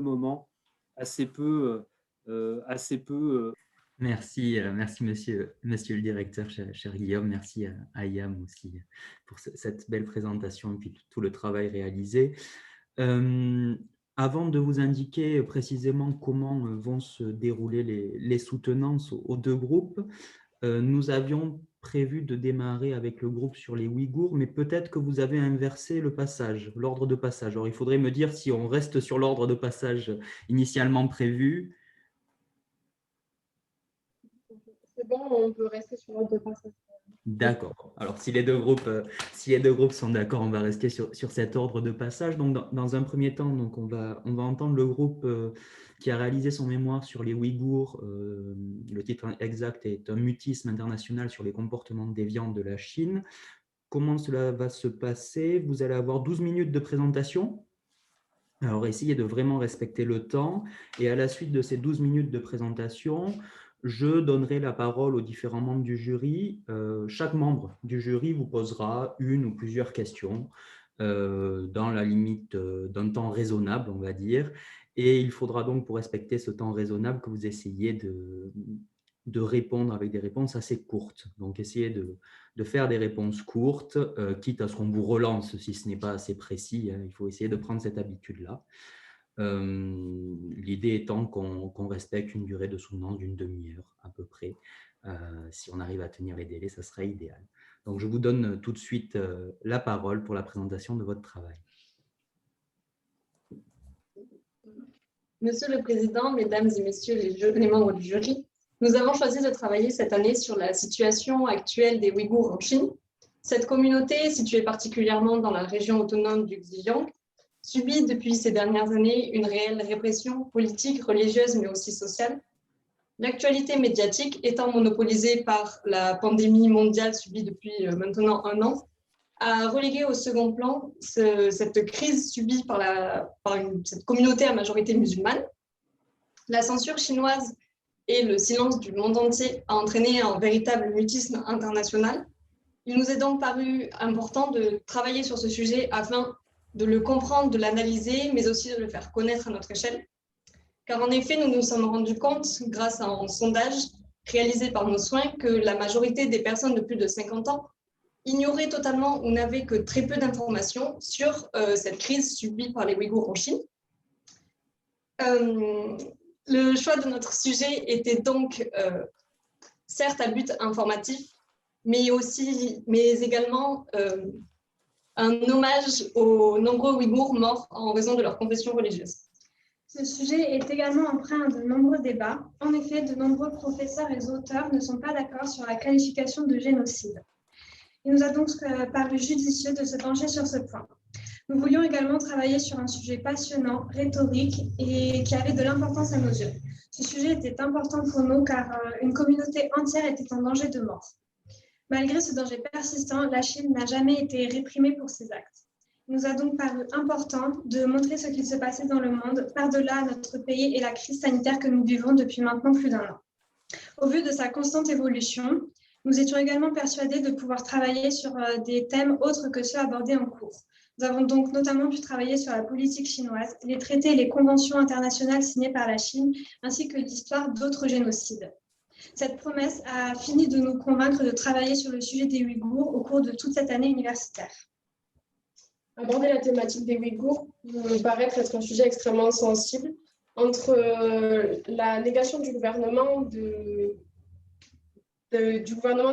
moment, assez peu, Merci monsieur le directeur, cher Guillaume. Merci à Yam aussi pour cette belle présentation et puis tout le travail réalisé. Avant de vous indiquer précisément comment vont se dérouler les soutenances aux deux groupes, nous avions prévu de démarrer avec le groupe sur les Ouïghours, mais peut-être que vous avez inversé le passage, l'ordre de passage. Alors, il faudrait me dire si on reste sur l'ordre de passage initialement prévu. C'est bon, on peut rester sur l'ordre de passage. D'accord. Alors, si les deux groupes sont d'accord, on va rester sur cet ordre de passage. Donc, dans un premier temps, donc on va entendre le groupe qui a réalisé son mémoire sur les Ouïghours. Le titre exact est « Un mutisme international sur les comportements déviants de la Chine ». Comment cela va se passer? Vous allez avoir 12 minutes de présentation. Alors, essayez de vraiment respecter le temps. Et à la suite de ces 12 minutes de présentation, je donnerai la parole aux différents membres du jury. Chaque membre du jury vous posera une ou plusieurs questions dans la limite d'un temps raisonnable, on va dire. Et il faudra donc, pour respecter ce temps raisonnable, que vous essayiez de répondre avec des réponses assez courtes. Donc, essayez de faire des réponses courtes, quitte à ce qu'on vous relance si ce n'est pas assez précis. Il faut essayer de prendre cette habitude-là. L'idée étant qu'on respecte une durée de soutenance d'une demi-heure à peu près. Si on arrive à tenir les délais, ça serait idéal. Donc, je vous donne tout de suite la parole pour la présentation de votre travail. Monsieur le Président, Mesdames et Messieurs les membres du jury, nous avons choisi de travailler cette année sur la situation actuelle des Ouïghours en Chine. Cette communauté, située particulièrement dans la région autonome du Xinjiang, subit depuis ces dernières années une réelle répression politique, religieuse, mais aussi sociale. L'actualité médiatique étant monopolisée par la pandémie mondiale subie depuis maintenant 1 an, a relégué au second plan cette crise subie par cette communauté à majorité musulmane. La censure chinoise et le silence du monde entier a entraîné un véritable mutisme international. Il nous est donc paru important de travailler sur ce sujet afin de le comprendre, de l'analyser, mais aussi de le faire connaître à notre échelle. Car en effet, nous nous sommes rendus compte, grâce à un sondage réalisé par nos soins, que la majorité des personnes de plus de 50 ans ignoraient totalement ou n'avaient que très peu d'informations sur cette crise subie par les Ouïghours en Chine. Le choix de notre sujet était donc certes à but informatif, mais également un hommage aux nombreux Ouïghours morts en raison de leur confession religieuse. Ce sujet est également empreint de nombreux débats. En effet, de nombreux professeurs et auteurs ne sont pas d'accord sur la qualification de génocide. Il nous a donc paru judicieux de se pencher sur ce point. Nous voulions également travailler sur un sujet passionnant, rhétorique et qui avait de l'importance à nos yeux. Ce sujet était important pour nous car une communauté entière était en danger de mort. Malgré ce danger persistant, la Chine n'a jamais été réprimée pour ses actes. Il nous a donc paru important de montrer ce qu'il se passait dans le monde, par-delà notre pays et la crise sanitaire que nous vivons depuis maintenant plus d'1 an. Au vu de sa constante évolution, nous étions également persuadés de pouvoir travailler sur des thèmes autres que ceux abordés en cours. Nous avons donc notamment pu travailler sur la politique chinoise, les traités et les conventions internationales signées par la Chine, ainsi que l'histoire d'autres génocides. Cette promesse a fini de nous convaincre de travailler sur le sujet des Ouïghours au cours de toute cette année universitaire. Aborder la thématique des Ouïghours me paraît être un sujet extrêmement sensible entre la négation du gouvernement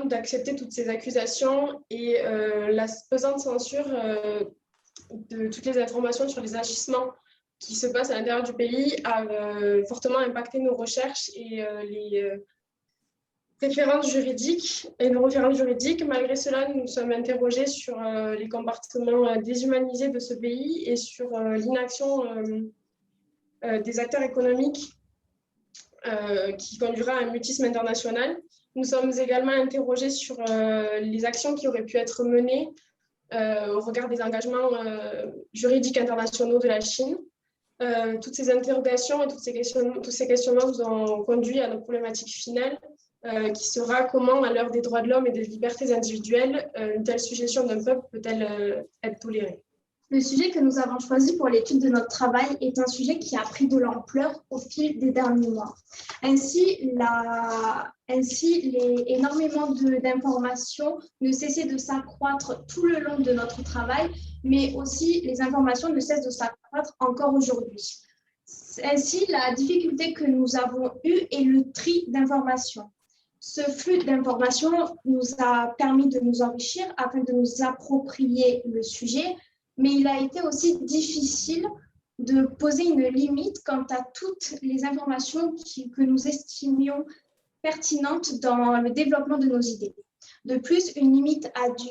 d'accepter toutes ces accusations et la pesante censure de toutes les informations sur les agissements qui se passent à l'intérieur du pays a fortement impacté nos recherches et les références juridiques et nos références juridiques. Malgré cela, nous nous sommes interrogés sur les comportements déshumanisés de ce pays et sur l'inaction des acteurs économiques qui conduira à un mutisme international. Nous sommes également interrogés sur les actions qui auraient pu être menées au regard des engagements juridiques internationaux de la Chine. Toutes ces interrogations et tous ces questionnements nous ont conduit à notre problématique finale, qui sera comment, à l'heure des droits de l'homme et des libertés individuelles, une telle suggestion d'un peuple peut-elle être tolérée. Le sujet que nous avons choisi pour l'étude de notre travail est un sujet qui a pris de l'ampleur au fil des derniers mois. Ainsi, énormément d'informations ne cessaient de s'accroître tout le long de notre travail, mais aussi les informations ne cessent de s'accroître encore aujourd'hui. Ainsi, la difficulté que nous avons eue est le tri d'informations. Ce flux d'informations nous a permis de nous enrichir afin de nous approprier le sujet, mais il a été aussi difficile de poser une limite quant à toutes les informations que nous estimions pertinentes dans le développement de nos idées. De plus, une limite a dû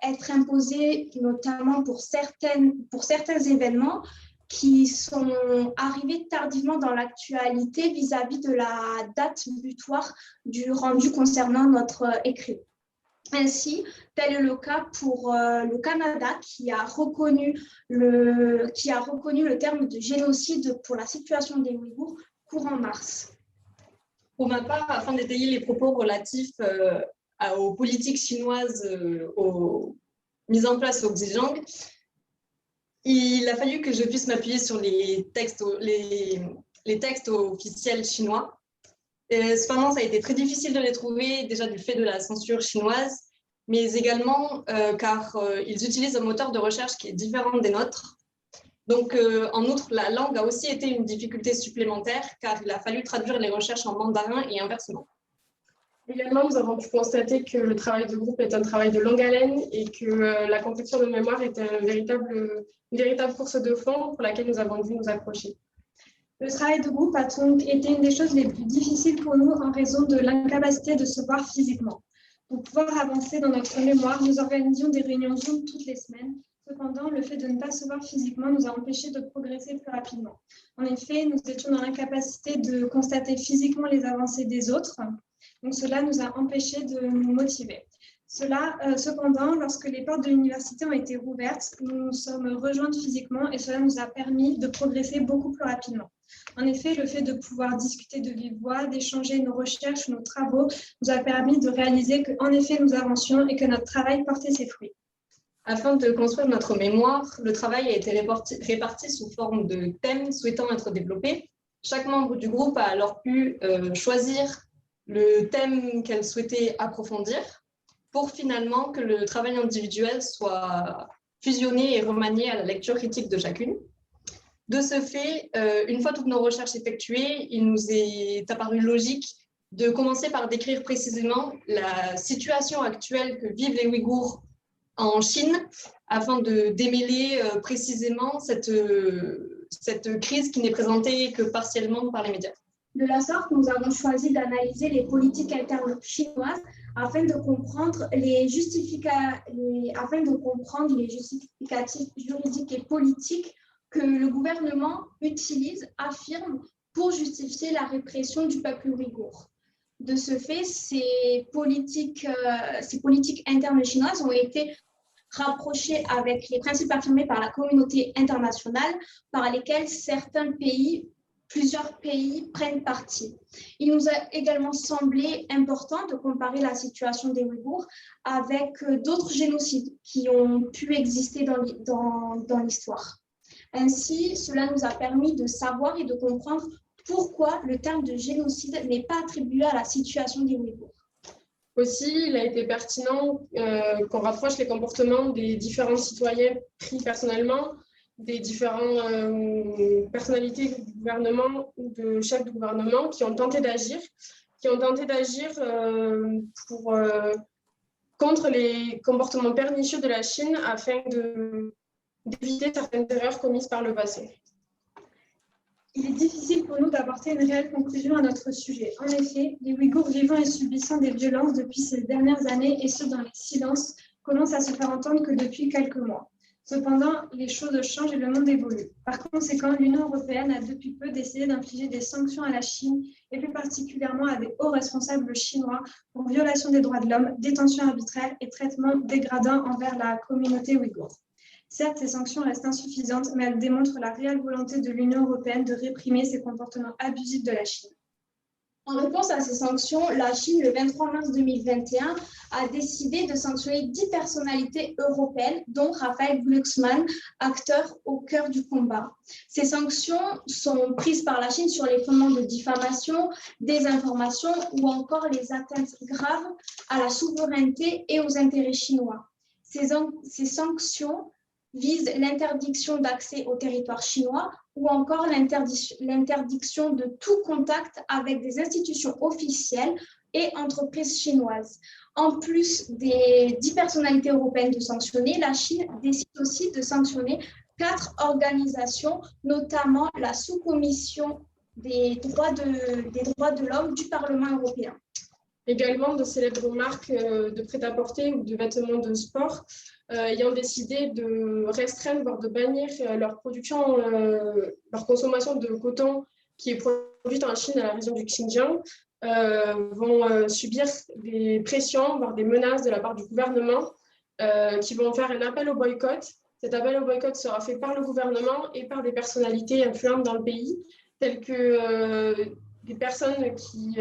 être imposée notamment pour certains événements qui sont arrivés tardivement dans l'actualité vis-à-vis de la date butoir du rendu concernant notre écrit. Ainsi, tel est le cas pour le Canada qui a reconnu le terme de génocide pour la situation des Ouïghours courant mars. Pour ma part, afin d'étayer les propos relatifs aux politiques chinoises mises en place au Xinjiang, il a fallu que je puisse m'appuyer sur les textes officiels chinois. Cependant, ça a été très difficile de les trouver, déjà du fait de la censure chinoise, mais également car ils utilisent un moteur de recherche qui est différent des nôtres. Donc, en outre, la langue a aussi été une difficulté supplémentaire, car il a fallu traduire les recherches en mandarin et inversement. Également, nous avons pu constater que le travail de groupe est un travail de longue haleine et que la confection de mémoire est une véritable course de fond pour laquelle nous avons dû nous accrocher. Le travail de groupe a donc été une des choses les plus difficiles pour nous en raison de l'incapacité de se voir physiquement. Pour pouvoir avancer dans notre mémoire, nous organisions des réunions Zoom toutes les semaines. Cependant, le fait de ne pas se voir physiquement nous a empêchés de progresser plus rapidement. En effet, nous étions dans l'incapacité de constater physiquement les avancées des autres. Donc, cela nous a empêchés de nous motiver. Cependant, lorsque les portes de l'université ont été rouvertes, nous nous sommes rejointes physiquement et cela nous a permis de progresser beaucoup plus rapidement. En effet, le fait de pouvoir discuter de vive voix, d'échanger nos recherches, nos travaux, nous a permis de réaliser qu'en effet, nous avancions et que notre travail portait ses fruits. Afin de construire notre mémoire, le travail a été réparti sous forme de thèmes souhaitant être développés. Chaque membre du groupe a alors pu choisir le thème qu'elle souhaitait approfondir pour finalement que le travail individuel soit fusionné et remanié à la lecture critique de chacune. De ce fait, une fois toutes nos recherches effectuées, il nous est apparu logique de commencer par décrire précisément la situation actuelle que vivent les Ouïghours en Chine afin de démêler précisément cette crise qui n'est présentée que partiellement par les médias. De la sorte, nous avons choisi d'analyser les politiques internes chinoises afin de comprendre les justificatifs juridiques et politiques que le gouvernement affirme pour justifier la répression du peuple ouïghour. De ce fait, ces politiques internes chinoises ont été rapprochées avec les principes affirmés par la communauté internationale, par lesquels plusieurs pays prennent parti. Il nous a également semblé important de comparer la situation des Ouïghours avec d'autres génocides qui ont pu exister dans l'histoire. Ainsi, cela nous a permis de savoir et de comprendre pourquoi le terme de génocide n'est pas attribué à la situation des Ouïghours. Aussi, il a été pertinent qu'on rapproche les comportements des différents citoyens pris personnellement des différentes personnalités du gouvernement ou de chefs de gouvernement qui ont tenté d'agir contre les comportements pernicieux de la Chine afin d'éviter certaines erreurs commises par le passé. Il est difficile pour nous d'apporter une réelle conclusion à notre sujet. En effet, les Ouïghours vivant et subissant des violences depuis ces dernières années, et ce dans les silences, commencent à se faire entendre que depuis quelques mois. Cependant, les choses changent et le monde évolue. Par conséquent, l'Union européenne a depuis peu décidé d'infliger des sanctions à la Chine, et plus particulièrement à des hauts responsables chinois pour violation des droits de l'homme, détention arbitraire et traitement dégradant envers la communauté ouïghour. Certes, ces sanctions restent insuffisantes, mais elles démontrent la réelle volonté de l'Union européenne de réprimer ces comportements abusifs de la Chine. En réponse à ces sanctions, la Chine, le 23 mars 2021, a décidé de sanctionner 10 personnalités européennes, dont Raphaël Glucksmann, acteur au cœur du combat. Ces sanctions sont prises par la Chine sur les fondements de diffamation, désinformation ou encore les atteintes graves à la souveraineté et aux intérêts chinois. Ces sanctions visent l'interdiction d'accès au territoire chinois ou encore l'interdiction de tout contact avec des institutions officielles et entreprises chinoises. En plus des 10 personnalités européennes de sanctionner, la Chine décide aussi de sanctionner 4 organisations, notamment la sous-commission des droits de l'homme du Parlement européen. Également, de célèbres marques de prêt-à-porter ou de vêtements de sport ayant décidé de restreindre, voire de bannir leur production, leur consommation de coton qui est produite en Chine, à la région du Xinjiang, vont subir des pressions, voire des menaces de la part du gouvernement qui vont faire un appel au boycott. Cet appel au boycott sera fait par le gouvernement et par des personnalités influentes dans le pays, telles que des personnes qui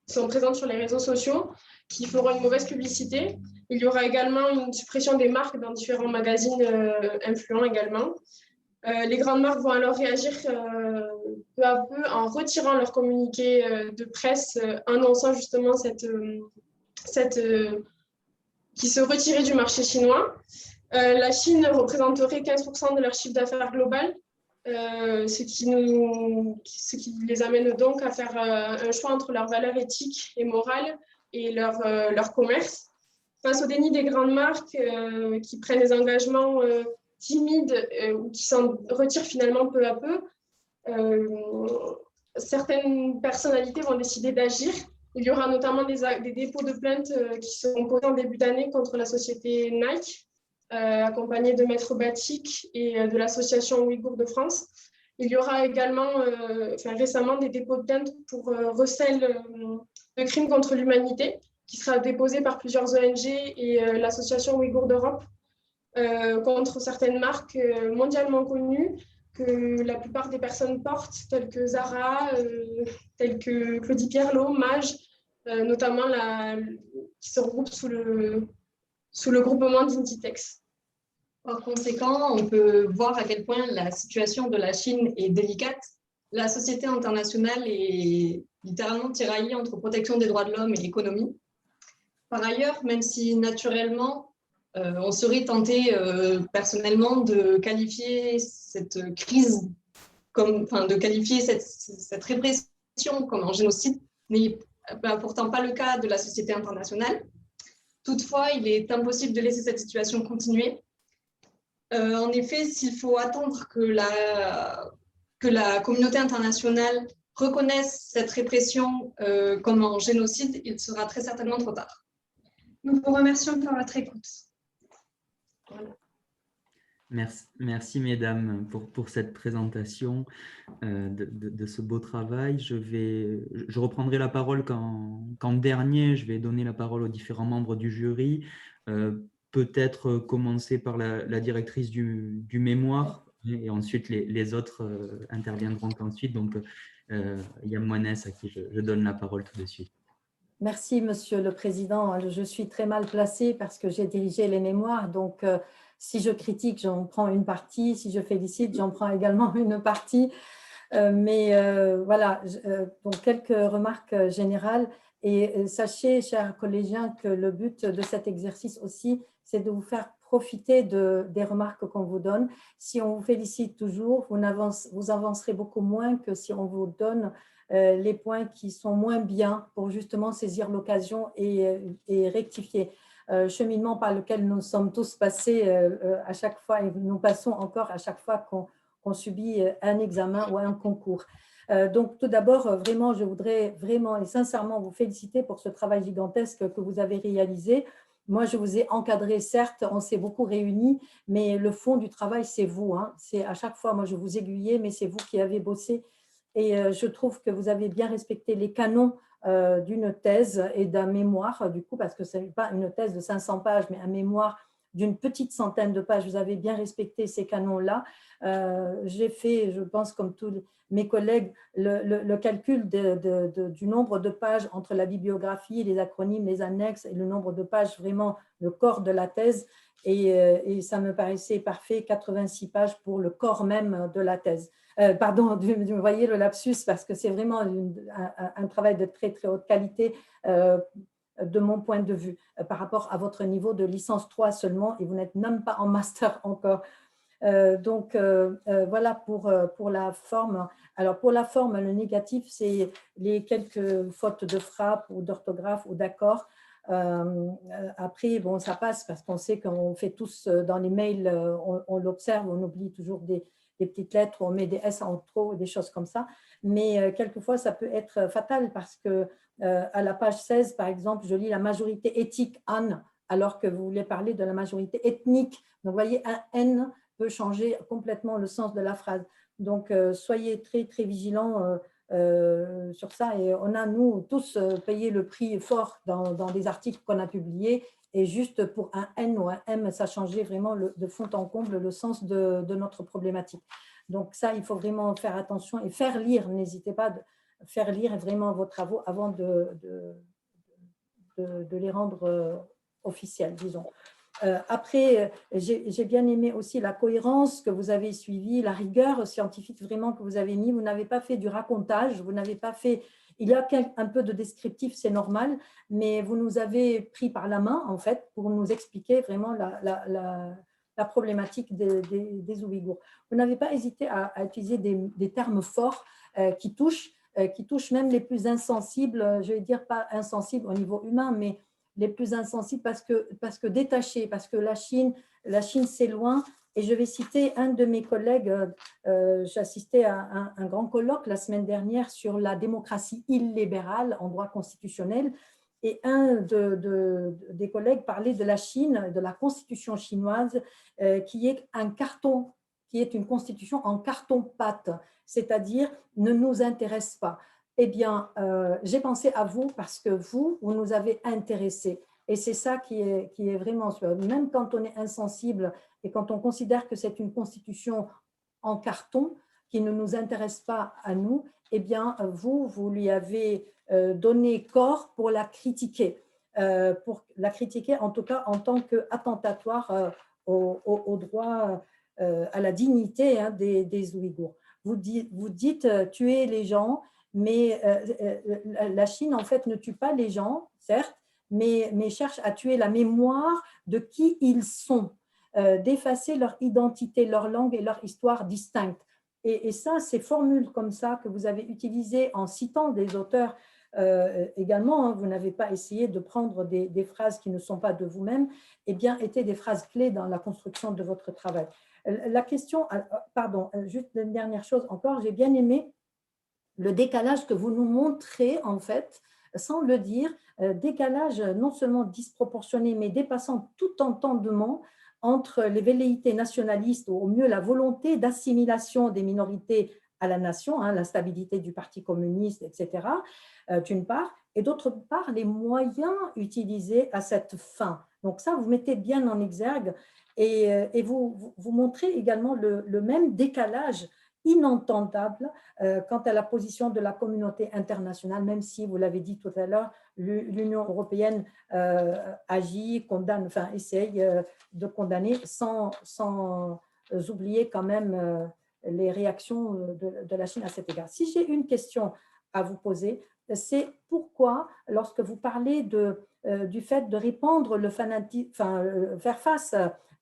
sont présentes sur les réseaux sociaux, qui feront une mauvaise publicité. Il y aura également une suppression des marques dans différents magazines influents également. Les grandes marques vont alors réagir peu à peu en retirant leur communiqué de presse annonçant justement qui se retirait du marché chinois. La Chine représenterait 15% de leur chiffre d'affaires global, ce qui les amène donc à faire un choix entre leurs valeurs éthiques et morales et leur commerce. Face au déni des grandes marques qui prennent des engagements timides ou qui s'en retirent finalement peu à peu, certaines personnalités vont décider d'agir. Il y aura notamment des dépôts de plaintes qui seront posés en début d'année contre la société Nike, accompagnée de Maître Batik et de l'association Ouïghour de France. Il y aura également récemment des dépôts de plaintes pour recel de crimes contre l'humanité qui sera déposé par plusieurs ONG et l'association Ouïghour d'Europe contre certaines marques mondialement connues que la plupart des personnes portent, telles que Zara, telles que Claudie Pierlot, Mage, notamment qui se regroupent sous le groupement d'Inditex. Par conséquent, on peut voir à quel point la situation de la Chine est délicate. La société internationale est littéralement tiraillée entre protection des droits de l'homme et économie. Par ailleurs, même si naturellement, on serait tenté personnellement de qualifier cette crise, de qualifier cette répression comme un génocide, n'est pourtant pas le cas de la société internationale. Toutefois, il est impossible de laisser cette situation continuer. En effet, s'il faut attendre que la communauté internationale reconnaisse cette répression comme un génocide, il sera très certainement trop tard. Nous vous remercions pour votre écoute. Voilà. Merci mesdames pour cette présentation de ce beau travail. Je reprendrai la parole qu'en dernier, je vais donner la parole aux différents membres du jury. Peut-être commencer par la directrice du mémoire et ensuite les autres interviendront ensuite. Donc, Yam Mounès à qui je donne la parole tout de suite. Merci, Monsieur le Président. Je suis très mal placée parce que j'ai dirigé les mémoires. Donc, si je critique, j'en prends une partie. Si je félicite, j'en prends également une partie. Voilà, donc quelques remarques générales. Et sachez, chers collégiens, que le but de cet exercice aussi, c'est de vous faire profiter des remarques qu'on vous donne. Si on vous félicite toujours, vous avancerez beaucoup moins que si on vous donne les points qui sont moins bien pour justement saisir l'occasion et rectifier. Cheminement par lequel nous sommes tous passés à chaque fois et nous passons encore à chaque fois qu'on subit un examen ou un concours. Donc, tout d'abord, vraiment, je voudrais vraiment et sincèrement vous féliciter pour ce travail gigantesque que vous avez réalisé. Moi, je vous ai encadré, certes, on s'est beaucoup réunis, mais le fond du travail, c'est vous. C'est à chaque fois, moi, je vous aiguillais, mais c'est vous qui avez bossé. Et je trouve que vous avez bien respecté les canons d'une thèse et d'un mémoire, du coup, parce que ce n'est pas une thèse de 500 pages, mais un mémoire d'une petite centaine de pages. Vous avez bien respecté ces canons-là. J'ai fait, je pense, comme tous mes collègues, le calcul du nombre de pages entre la bibliographie, les acronymes, les annexes et le nombre de pages, vraiment le corps de la thèse. Et ça me paraissait parfait, 86 pages pour le corps même de la thèse. Pardon, vous voyez le lapsus, parce que c'est vraiment un travail de très, très haute qualité de mon point de vue, par rapport à votre niveau de licence 3 seulement, et vous n'êtes même pas en master encore. Donc, voilà pour la forme. Alors, pour la forme, le négatif, c'est les quelques fautes de frappe ou d'orthographe ou d'accord. Après, bon, ça passe parce qu'on sait qu'on fait tous dans les mails, on l'observe, on oublie toujours des petites lettres, on met des S en trop, des choses comme ça. Mais quelquefois, ça peut être fatal parce que à la page 16, par exemple, je lis la majorité éthique Anne, alors que vous voulez parler de la majorité ethnique. Donc, vous voyez, un N peut changer complètement le sens de la phrase. Donc, soyez très, très vigilants sur ça. Et on a, nous, tous payé le prix fort dans des articles qu'on a publiés. Et juste pour un N ou un M, ça changeait vraiment de fond en comble le sens de notre problématique. Donc, ça, il faut vraiment faire attention et faire lire. N'hésitez pas à faire lire vraiment vos travaux avant de les rendre officiels, disons. Après, j'ai bien aimé aussi la cohérence que vous avez suivie, la rigueur scientifique vraiment que vous avez mis. Vous n'avez pas fait du racontage, vous n'avez pas fait… Il y a un peu de descriptif, c'est normal, mais vous nous avez pris par la main, en fait, pour nous expliquer vraiment la problématique des Ouïghours. Vous n'avez pas hésité à utiliser des termes forts qui touchent même les plus insensibles, je vais dire pas insensibles au niveau humain, mais les plus insensibles parce que détachés, parce que la Chine c'est loin. Et je vais citer un de mes collègues, j'assistais à un grand colloque la semaine dernière sur la démocratie illibérale en droit constitutionnel, et un des collègues parlait de la Chine, de la constitution chinoise, qui est un carton, qui est une constitution en carton-pâte, c'est-à-dire ne nous intéresse pas. Eh bien, j'ai pensé à vous parce que vous nous avez intéressés. Et c'est ça qui est vraiment, même quand on est insensible et quand on considère que c'est une constitution en carton qui ne nous intéresse pas à nous, eh bien, vous lui avez donné corps pour la critiquer. En tout cas en tant qu'attentatoire au droit, à la dignité des Ouïghours. Vous dites tuer les gens, mais la Chine, en fait, ne tue pas les gens, certes, mais cherche à tuer la mémoire de qui ils sont, d'effacer leur identité, leur langue et leur histoire distinctes. Et ça, ces formules comme ça que vous avez utilisées en citant des auteurs également, hein, vous n'avez pas essayé de prendre des phrases qui ne sont pas de vous-même, eh bien, étaient des phrases clés dans la construction de votre travail. La question, pardon, juste une dernière chose encore, j'ai bien aimé le décalage que vous nous montrez, en fait, sans le dire, décalage non seulement disproportionné, mais dépassant tout entendement entre les velléités nationalistes, ou au mieux la volonté d'assimilation des minorités à la nation, hein, la stabilité du Parti communiste, etc., d'une part, et d'autre part, les moyens utilisés à cette fin. Donc ça, vous mettez bien en exergue, et vous montrez également le même décalage inentendable quant à la position de la communauté internationale, même si, vous l'avez dit tout à l'heure, l'Union européenne agit, condamne, enfin essaye de condamner sans oublier quand même les réactions de la Chine à cet égard. Si j'ai une question à vous poser, c'est pourquoi, lorsque vous parlez du fait de répandre le fanatisme, faire face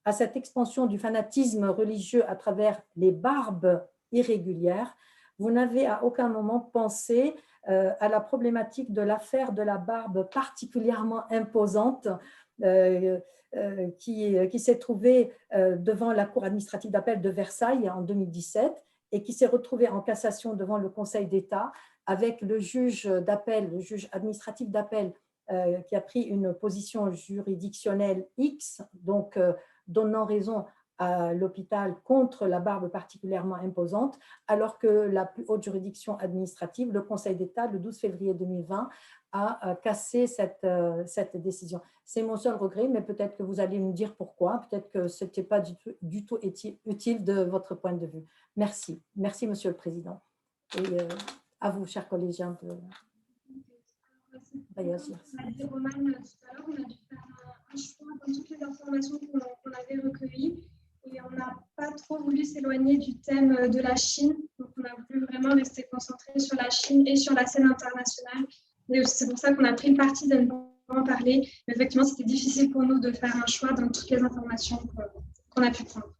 à cette expansion du fanatisme religieux à travers les barbes irrégulières, vous n'avez à aucun moment pensé à la problématique de l'affaire de la barbe particulièrement imposante qui s'est trouvée devant la Cour administrative d'appel de Versailles en 2017 et qui s'est retrouvée en cassation devant le Conseil d'État avec le juge d'appel, le juge administratif d'appel qui a pris une position juridictionnelle X, donc donnant raison à l'hôpital contre la barbe particulièrement imposante, alors que la plus haute juridiction administrative, le Conseil d'État, le 12 février 2020, à casser cette décision. C'est mon seul regret, mais peut-être que vous allez me dire pourquoi. Peut-être que ce n'était pas du tout utile de votre point de vue. Merci. Merci, Monsieur le Président. Et à vous, chers collégiens, de réagir. On a dit, Roman, tout à l'heure, on a dû faire un choix dans toutes les informations qu'on avait recueillies. Et on n'a pas trop voulu s'éloigner du thème de la Chine. Donc, on a voulu vraiment rester concentré sur la Chine et sur la scène internationale. Et c'est pour ça qu'on a pris le parti de ne pas en parler. Mais effectivement, c'était difficile pour nous de faire un choix dans toutes les informations qu'on a pu prendre.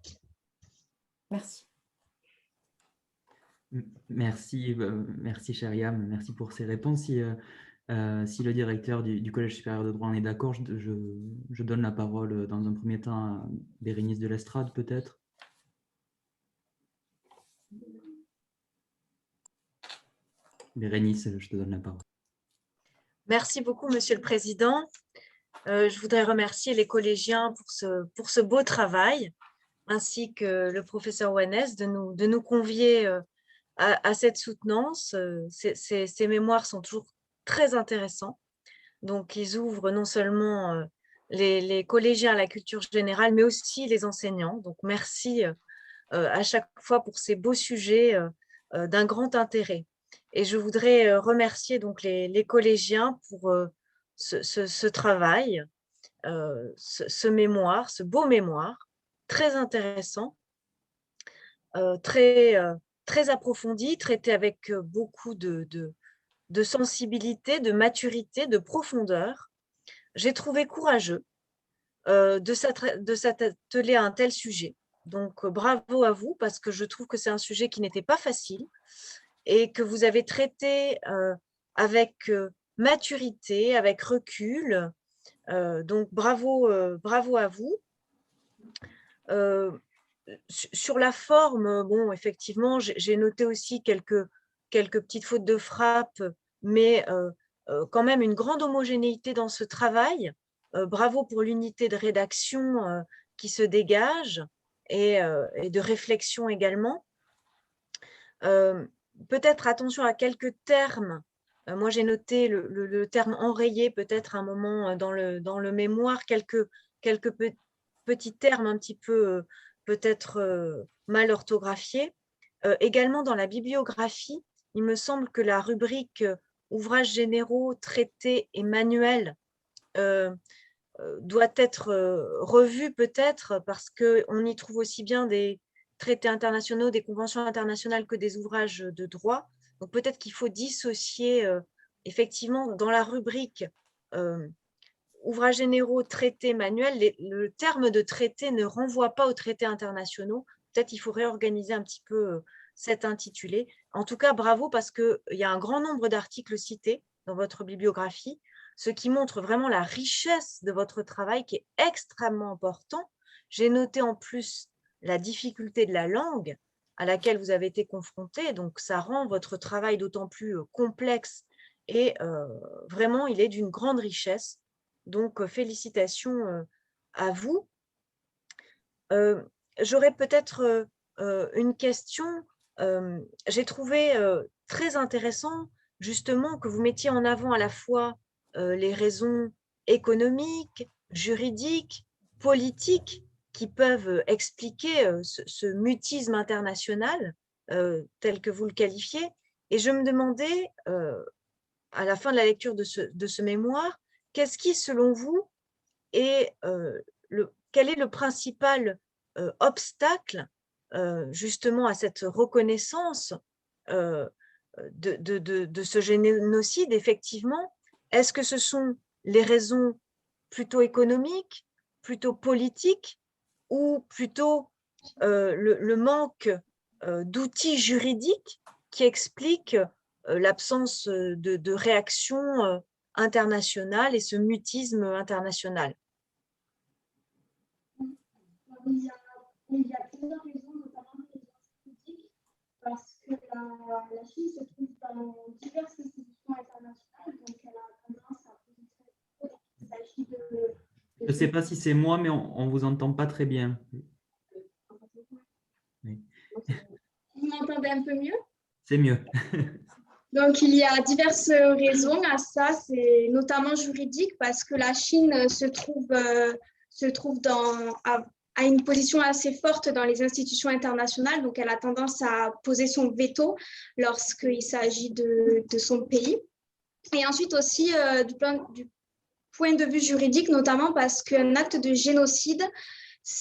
Merci. Merci, merci Chériam, merci pour ces réponses. Si le directeur du Collège supérieur de droit en est d'accord, je donne la parole dans un premier temps à Bérénice de l'Estrade, peut-être. Bérénice, je te donne la parole. Merci beaucoup, Monsieur le Président. Je voudrais remercier les collégiens pour ce beau travail, ainsi que le professeur Ouannès de nous convier à cette soutenance. Ces mémoires sont toujours très intéressants. Donc, ils ouvrent non seulement les collégiens à la culture générale, mais aussi les enseignants. Donc, merci à chaque fois pour ces beaux sujets d'un grand intérêt. Et je voudrais remercier donc les collégiens pour ce travail, ce mémoire, ce beau mémoire, très intéressant, très approfondi, traité avec beaucoup de sensibilité, de maturité, de profondeur. J'ai trouvé courageux de s'atteler à un tel sujet. Donc, bravo à vous, parce que je trouve que c'est un sujet qui n'était pas facile et que vous avez traité avec maturité, avec recul. Donc, bravo à vous. Sur la forme, bon, effectivement, j'ai noté aussi quelques petites fautes de frappe, mais quand même une grande homogénéité dans ce travail. Bravo pour l'unité de rédaction qui se dégage et de réflexion également. Peut-être attention à quelques termes. Moi, j'ai noté le terme enrayé, peut-être un moment dans le mémoire, quelques petits termes un petit peu peut-être mal orthographiés. Également dans la bibliographie, il me semble que la rubrique ouvrages généraux, traités et manuels doit être revue peut-être parce qu'on y trouve aussi bien des traités internationaux, des conventions internationales que des ouvrages de droit. Donc peut-être qu'il faut dissocier effectivement dans la rubrique ouvrages généraux, traités, manuels, le terme de traité ne renvoie pas aux traités internationaux. Peut-être qu'il faut réorganiser un petit peu cet intitulé. En tout cas, bravo parce qu'il y a un grand nombre d'articles cités dans votre bibliographie, ce qui montre vraiment la richesse de votre travail qui est extrêmement important. J'ai noté en plus la difficulté de la langue à laquelle vous avez été confrontés, donc ça rend votre travail d'autant plus complexe et vraiment, il est d'une grande richesse. Donc, félicitations à vous. J'aurais peut-être une question. J'ai trouvé très intéressant justement que vous mettiez en avant à la fois les raisons économiques, juridiques, politiques qui peuvent expliquer ce mutisme international tel que vous le qualifiez. Et je me demandais, à la fin de la lecture de ce mémoire, qu'est-ce qui, selon vous, quel est le principal obstacle justement à cette reconnaissance de ce génocide, effectivement? Est-ce que ce sont les raisons plutôt économiques, plutôt politiques, ou plutôt le manque d'outils juridiques qui expliquent l'absence de réaction internationale et ce mutisme international? Il y a plusieurs raisons, notamment des raisons politiques, parce que la Chine se trouve dans diverses institutions internationales, donc elle a tendance à positionner. Il s'agit de... Je ne sais pas si c'est moi, mais on ne vous entend pas très bien. Oui. Vous m'entendez un peu mieux? C'est mieux. Donc, il y a diverses raisons à ça, c'est notamment juridique parce que la Chine se trouve à une position assez forte dans les institutions internationales, donc elle a tendance à poser son veto lorsqu'il s'agit de son pays. Et ensuite aussi du point de vue juridique, notamment parce qu'un acte de génocide,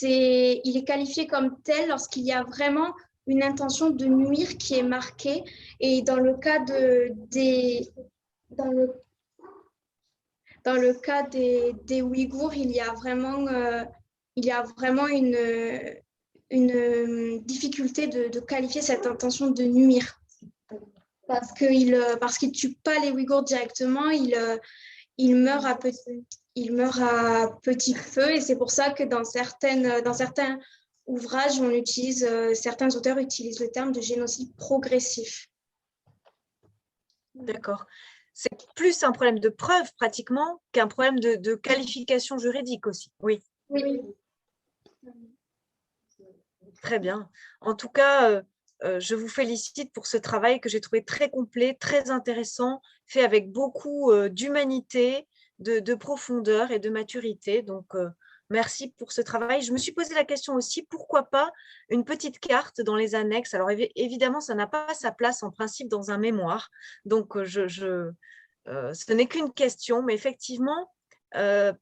il est qualifié comme tel lorsqu'il y a vraiment une intention de nuire qui est marquée. Et dans le cas des Ouïghours, il y a vraiment une difficulté de qualifier cette intention de nuire. Parce qu'ils ne tuent pas les Ouïghours directement, ils meurent à petit feu. Et c'est pour ça que dans certains ouvrages, certains auteurs utilisent le terme de génocide progressif. D'accord. C'est plus un problème de preuve pratiquement qu'un problème de qualification juridique aussi. Oui. Oui. Très bien. En tout cas, je vous félicite pour ce travail que j'ai trouvé très complet, très intéressant, fait avec beaucoup d'humanité, de profondeur et de maturité. Donc, merci pour ce travail. Je me suis posé la question aussi, pourquoi pas une petite carte dans les annexes? Alors, évidemment, ça n'a pas sa place en principe dans un mémoire. Donc, ce n'est qu'une question, mais effectivement,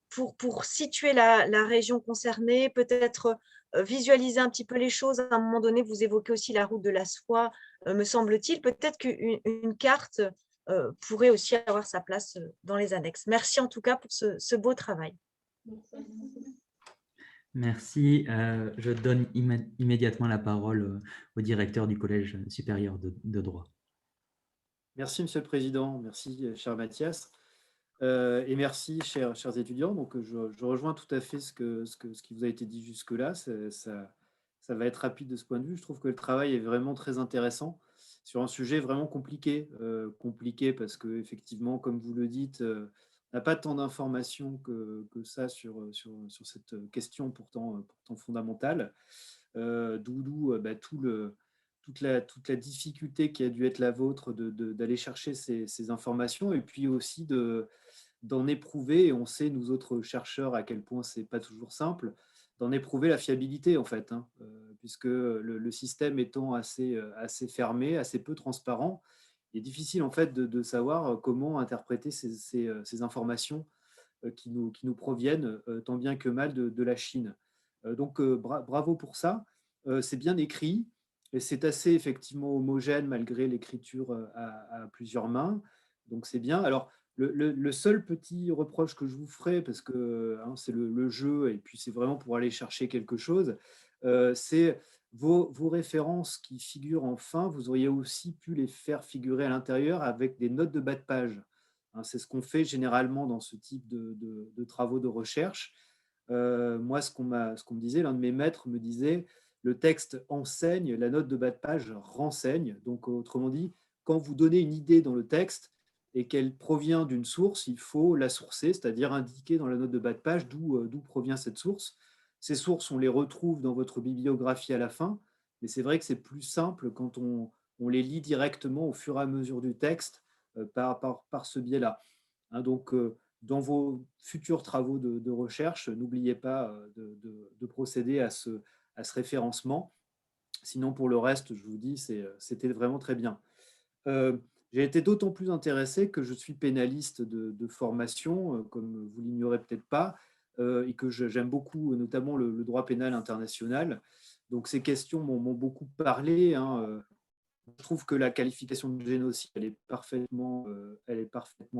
pour situer la région concernée, peut-être visualiser un petit peu les choses. À un moment donné, vous évoquez aussi la route de la soie, me semble-t-il. Peut-être qu'une carte pourrait aussi avoir sa place dans les annexes. Merci en tout cas pour ce beau travail. Merci. Je donne immédiatement la parole au directeur du Collège supérieur de droit. Merci, Monsieur le Président. Merci, cher Mathias. Et merci, chers étudiants. Donc, je rejoins tout à fait ce qui vous a été dit jusque-là. Ça va être rapide de ce point de vue. Je trouve que le travail est vraiment très intéressant sur un sujet vraiment compliqué. Compliqué parce qu'effectivement, comme vous le dites, on n'a pas tant d'informations que ça sur cette question pourtant fondamentale. D'où toute la difficulté qui a dû être la vôtre d'aller chercher ces informations et puis aussi d'en éprouver, et on sait, nous autres chercheurs, à quel point c'est pas toujours simple, d'en éprouver la fiabilité, en fait, puisque le système étant assez fermé, assez peu transparent, il est difficile, en fait, de savoir comment interpréter ces informations qui nous proviennent tant bien que mal de la Chine. Donc, bravo pour ça. C'est bien écrit, et c'est assez effectivement homogène malgré l'écriture à plusieurs mains. Donc, c'est bien. Alors, le seul petit reproche que je vous ferai, parce que c'est le jeu, et puis c'est vraiment pour aller chercher quelque chose, c'est vos références qui figurent en fin, vous auriez aussi pu les faire figurer à l'intérieur avec des notes de bas de page. C'est ce qu'on fait généralement dans ce type de travaux de recherche. Moi, ce qu'on me disait, l'un de mes maîtres me disait, le texte enseigne, la note de bas de page renseigne. Donc, autrement dit, quand vous donnez une idée dans le texte et qu'elle provient d'une source, il faut la sourcer, c'est-à-dire indiquer dans la note de bas de page d'où provient cette source. Ces sources, on les retrouve dans votre bibliographie à la fin, mais c'est vrai que c'est plus simple quand on les lit directement au fur et à mesure du texte par ce biais-là. Donc, dans vos futurs travaux de recherche, n'oubliez pas de procéder à ce référencement. Sinon, pour le reste, je vous dis, c'était vraiment très bien. J'ai été d'autant plus intéressé que je suis pénaliste de formation, comme vous l'ignorez peut-être pas, et que j'aime beaucoup, notamment le droit pénal international. Donc, ces questions m'ont beaucoup parlé. Je trouve que la qualification de génocide, elle est parfaitement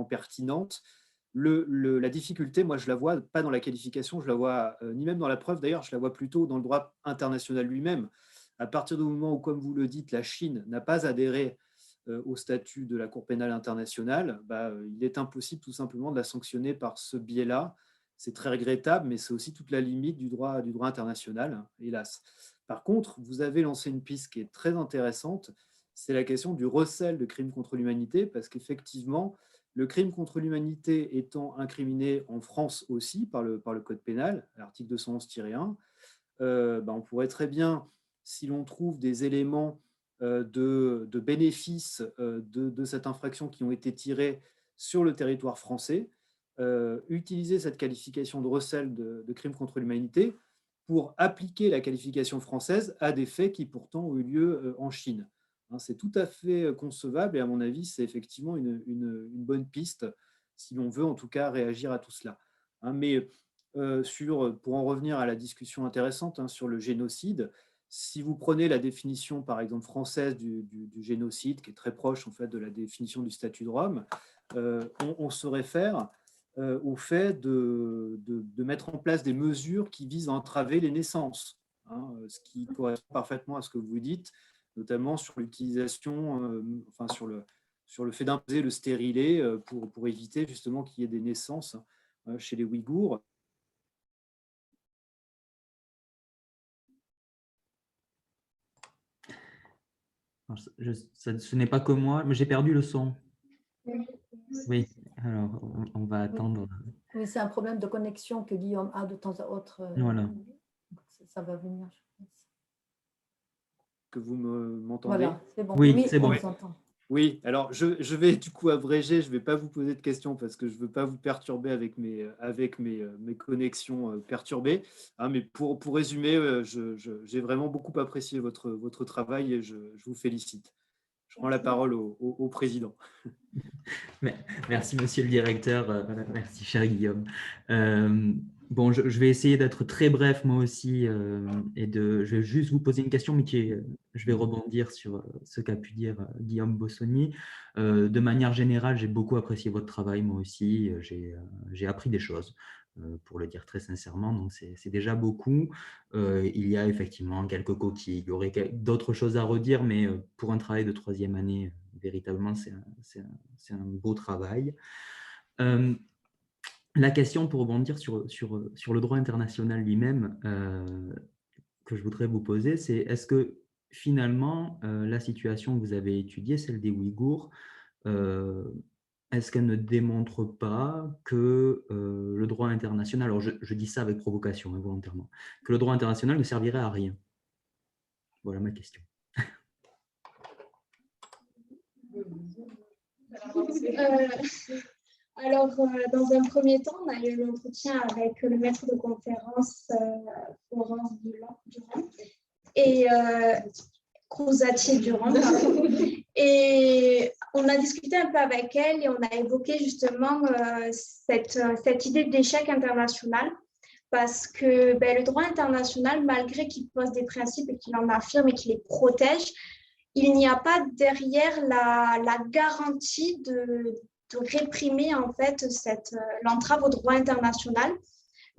pertinente. La difficulté, moi, je la vois pas dans la qualification, je la vois ni même dans la preuve. D'ailleurs, je la vois plutôt dans le droit international lui-même. À partir du moment où, comme vous le dites, la Chine n'a pas adhéré au statut de la Cour pénale internationale, il est impossible tout simplement de la sanctionner par ce biais-là. C'est très regrettable, mais c'est aussi toute la limite du droit international, hélas. Par contre, vous avez lancé une piste qui est très intéressante, c'est la question du recel de crimes contre l'humanité, parce qu'effectivement, le crime contre l'humanité étant incriminé en France aussi par le Code pénal, l'article 211-1, on pourrait très bien, si l'on trouve des éléments de bénéfices de cette infraction qui ont été tirés sur le territoire français, utiliser cette qualification de recel de crime contre l'humanité pour appliquer la qualification française à des faits qui pourtant ont eu lieu en Chine. C'est tout à fait concevable et à mon avis, c'est effectivement une bonne piste si l'on veut en tout cas réagir à tout cela. Mais pour en revenir à la discussion intéressante sur le génocide, si vous prenez la définition, par exemple, française du génocide, qui est très proche en fait, de la définition du statut de Rome, on se réfère au fait de mettre en place des mesures qui visent à entraver les naissances, ce qui correspond parfaitement à ce que vous dites, notamment sur l'utilisation, sur le fait d'imposer le stérilet pour éviter justement qu'il y ait des naissances chez les Ouïghours. Alors, ce n'est pas que moi, mais j'ai perdu le son. Oui, alors on va attendre. Oui, c'est un problème de connexion que Guillaume a de temps à autre. Voilà. Ça va venir, je pense. Que vous m'entendez? Voilà, c'est bon. Oui, c'est bon. On vous entend. Oui, alors je vais du coup abréger, je ne vais pas vous poser de questions parce que je ne veux pas vous perturber avec mes connexions perturbées. Mais pour résumer, j'ai vraiment beaucoup apprécié votre travail et je vous félicite. Je rends la parole au président. Merci, monsieur le directeur. Merci, cher Guillaume. Bon, je vais essayer d'être très bref, moi aussi, je vais juste vous poser une question, mais je vais rebondir sur ce qu'a pu dire Guillaume Bossoni. De manière générale, j'ai beaucoup apprécié votre travail, moi aussi. J'ai appris des choses, pour le dire très sincèrement, donc c'est déjà beaucoup. Il y a effectivement quelques coquilles, il y aurait d'autres choses à redire, mais pour un travail de 3e année, véritablement, c'est un beau travail. La question, pour rebondir sur le droit international lui-même, que je voudrais vous poser, c'est est-ce que finalement, la situation que vous avez étudiée, celle des Ouïghours, est-ce qu'elle ne démontre pas que le droit international, alors je dis ça avec provocation, volontairement, que le droit international ne servirait à rien? Voilà ma question. Alors, dans un premier temps, on a eu un entretien avec le maître de conférence Florence Durand et Cruzatier-Durand. Et on a discuté un peu avec elle et on a évoqué justement cette idée d'échec international parce que le droit international, malgré qu'il pose des principes et qu'il en affirme et qu'il les protège, il n'y a pas derrière la garantie de réprimer en fait l'entrave au droit international,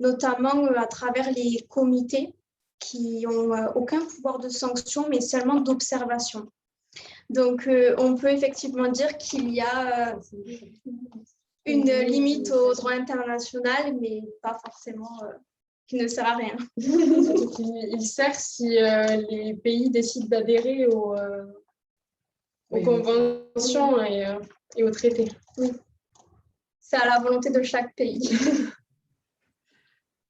notamment à travers les comités qui n'ont aucun pouvoir de sanction, mais seulement d'observation. Donc, on peut effectivement dire qu'il y a une limite au droit international, mais pas forcément qui ne sert à rien. Il sert si les pays décident d'adhérer aux conventions et aux traités. Oui, c'est à la volonté de chaque pays.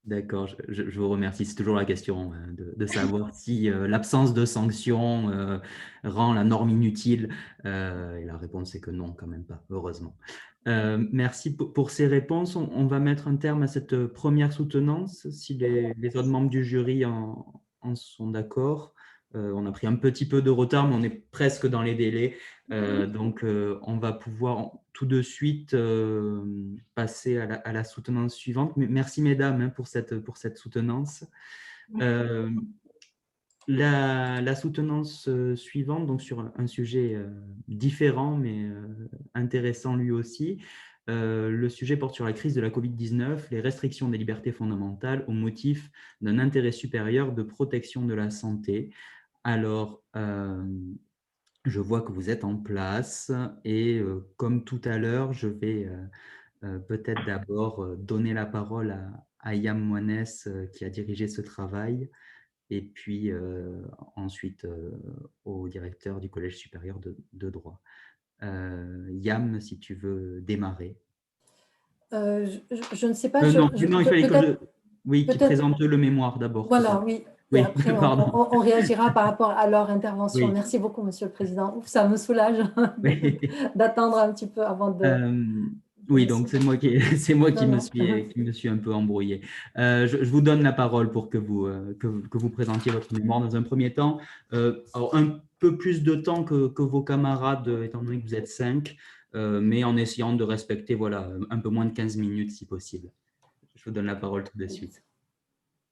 D'accord, je vous remercie. C'est toujours la question de savoir si l'absence de sanctions rend la norme inutile. Et la réponse est que non, quand même pas, heureusement. Merci pour ces réponses. On va mettre un terme à cette première soutenance, si les autres membres du jury en sont d'accord. On a pris un petit peu de retard, mais on est presque dans les délais. Donc, on va pouvoir tout de suite passer à la soutenance suivante. Merci, mesdames, pour cette soutenance. La soutenance suivante, donc sur un sujet différent, mais intéressant lui aussi. Le sujet porte sur la crise de la Covid-19, les restrictions des libertés fondamentales au motif d'un intérêt supérieur de protection de la santé. Alors, je vois que vous êtes en place et comme tout à l'heure, je vais peut-être d'abord donner la parole à Yam Moines qui a dirigé ce travail et puis ensuite au directeur du Collège supérieur de droit. Yam, si tu veux démarrer. Je ne sais pas. Non, il fallait que qui présente le mémoire d'abord. Voilà, oui. Et Oui, après, pardon. on réagira par rapport à leur intervention. Oui. Monsieur le Président. Ouf, ça me soulage Oui. d'attendre un petit peu avant de… Oui, donc c'est moi c'est moi qui Non, me suis un peu embrouillé. Je vous donne la parole pour que vous présentiez votre mémoire dans un premier temps. Alors, un peu plus de temps que vos camarades, étant donné que vous êtes 5, mais en essayant de respecter voilà, un peu moins de 15 minutes si possible. Je vous donne la parole tout de suite.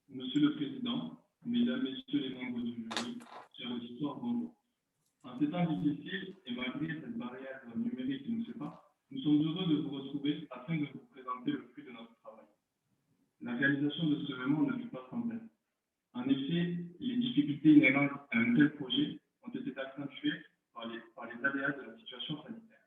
Monsieur le Président, Mesdames, Messieurs les membres du jury, chers auditeurs, bonjour. En ces temps difficiles et malgré cette barrière numérique qui nous sépare, nous sommes heureux de vous retrouver afin de vous présenter le fruit de notre travail. La réalisation de ce mémoire ne fut pas sans peine. En effet, les difficultés inhérentes à un tel projet ont été accentuées par les aléas de la situation sanitaire.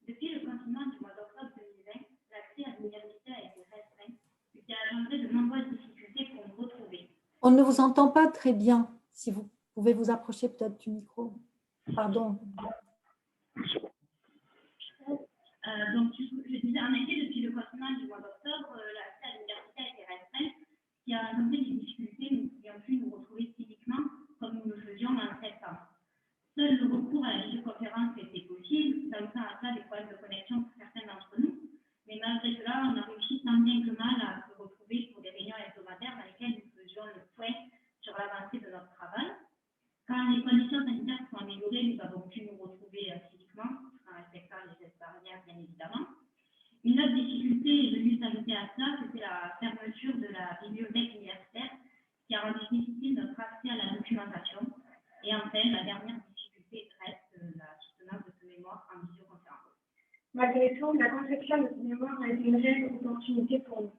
Depuis le confinement du mois d'octobre 2020, l'accès à l'université a été restreint, ce qui a engendré de nombreuses difficultés pour nous retrouver. On ne vous entend pas très bien. Si vous pouvez vous approcher peut-être du micro. Pardon. Donc, je disais, en effet, depuis le confinement du mois d'octobre, l'accès à l'université a été restreint, ce qui a engendré des difficultés. Nous ne pouvions plus nous retrouver physiquement comme nous le faisions en septembre. Seul le recours à la visioconférence était possible, ça à ça des problèmes de connexion pour certains d'entre nous. Mais malgré cela, on a réussi tant bien que mal à se retrouver pour des réunions hebdomadaires dans lesquelles nous faisions le point sur l'avancée de notre travail. Quand les conditions sanitaires sont améliorées, nous avons pu nous retrouver physiquement, en respectant les gestes barrières, bien évidemment. Une autre difficulté est venue s'ajouter à cela, c'était la fermeture de la bibliothèque universitaire, qui a rendu difficile notre accès à la documentation. Et enfin, la dernière difficulté reste la soutenance de ce mémoire en visioconférence. Malgré tout, la conception de ce mémoire a été une réelle opportunité pour nous.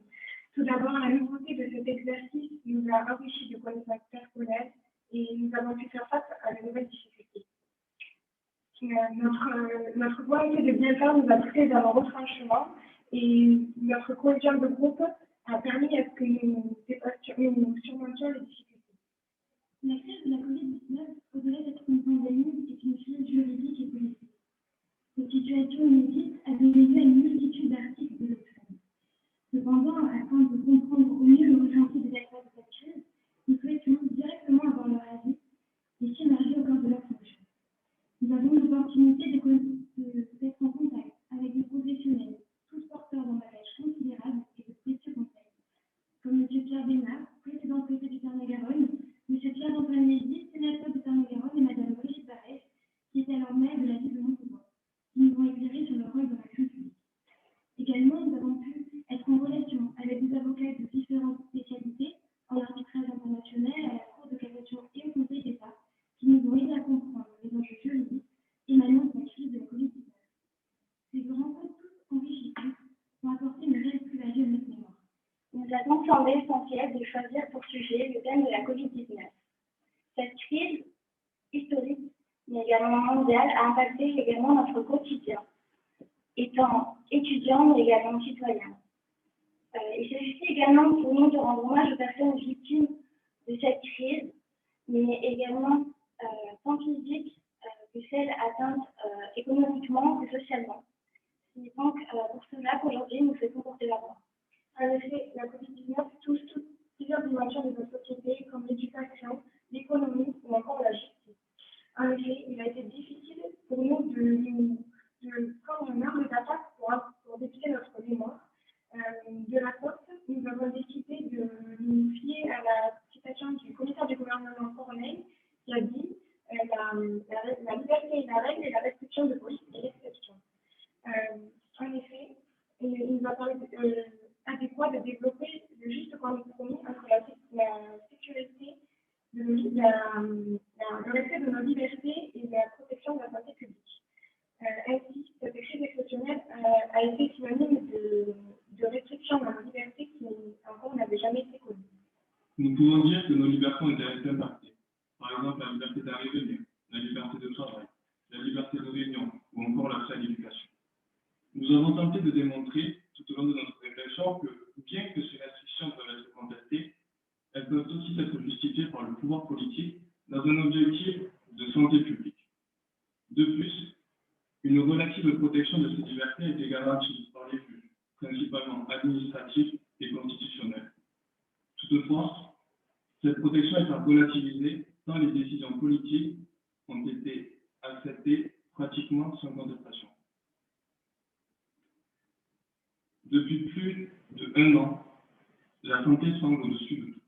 Tout d'abord, la nouveauté de cet exercice nous a enrichis de connaissances personnelles et nous avons pu faire face à de nouvelles difficultés. Notre volonté de bien faire nous a poussé vers un retranchement et notre cohésion de groupe a permis à ce que nous surmontions les difficultés. La crise de la COVID-19, au-delà d'être une pandémie, est une crise juridique et politique. Cette situation inédite a donné lieu à une multitude d'articles de l'Oxfam. Cependant, afin de comprendre au mieux le ressenti des acteurs de cette crise, nous souhaitions directement avoir leur avis et scénarios au cœur de leur fonction. Nous avons l'opportunité d'être en contact avec des professionnels, tous porteurs d'un bagage considérable et de précieux conseils, comme M. Pierre Bénard, président préfet du Tarn-et-Garonne, M. Pierre-Antoine Lévy, sénateur du Tarn-et-Garonne, et Mme Brigitte Barès, qui était alors maire de la ville de Montauban, qui nous ont éclairé sur le rôle de l'action publique. Également, nous avons pu être en relation avec des avocats de différentes spécialités, en arbitrage international, à la Cour de cassation et au Conseil d'État, qui nous ont aidé à comprendre les enjeux juridiques émanant de la crise de la COVID-19. Ces rencontres toutes enrichissantes ont apporté une réelle plus-value à notre mémoire. Il nous a donc semblé essentiel de choisir pour sujet le thème de la COVID-19. Cette crise historique, mais également mondiale, a impacté également notre quotidien, étant étudiants, mais également citoyens. Il s'agit également pour nous de rendre hommage aux personnes victimes de cette crise, mais également tant physiques que celles atteintes économiquement et socialement. C'est donc pour cela qu'aujourd'hui nous faisons porter la voix. En effet, la COVID-19 touche plusieurs dimensions de notre société, comme l'éducation, l'économie ou encore la justice. En effet, il a été difficile pour nous de prendre une arme d'attaque pour dépister notre mémoire. De la sorte, nous avons décidé de nous fier à la citation du commissaire du gouvernement Corneille qui a dit la liberté est la règle et la restriction de police est l'exception. En effet, il nous a paru adéquat de développer le juste compromis entre la sécurité, le respect de nos libertés et la protection de la santé publique. Ainsi, cette crise exceptionnelle a été synonyme de restriction dans nos libertés qui encore n'avaient jamais été connues. Nous pouvons dire que nos libertés ont été impactées. Par exemple, la liberté d'aller et venir, la liberté de travail, la liberté de réunion ou encore l'accès à l'éducation. Nous avons tenté de démontrer tout au long de notre réflexion que, bien que ces restrictions peuvent être contestées, elles peuvent aussi être justifiées par le pouvoir politique dans un objectif de santé publique. De plus, une relative protection de ces libertés a été garantie par les juges, principalement administratifs et constitutionnels. Toutefois, Cette protection est à relativiser tant les décisions politiques ont été acceptées pratiquement sans contestation. Depuis plus d'1 an, la santé semble au-dessus de tout.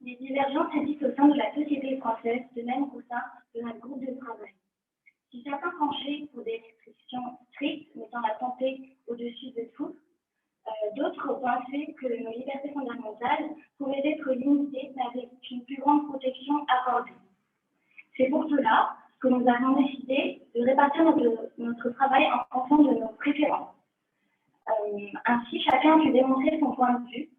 Les divergences existent au sein de la société française, de même qu'au sein de notre groupe de travail. Si certains penchaient pour des restrictions strictes, mettant la santé au-dessus de tout, d'autres pensaient que nos libertés fondamentales pouvaient être limitées avec une plus grande protection accordée. C'est pour cela que nous avons décidé de répartir notre travail en fonction de nos préférences. Ainsi, chacun a pu démontrer son point de vue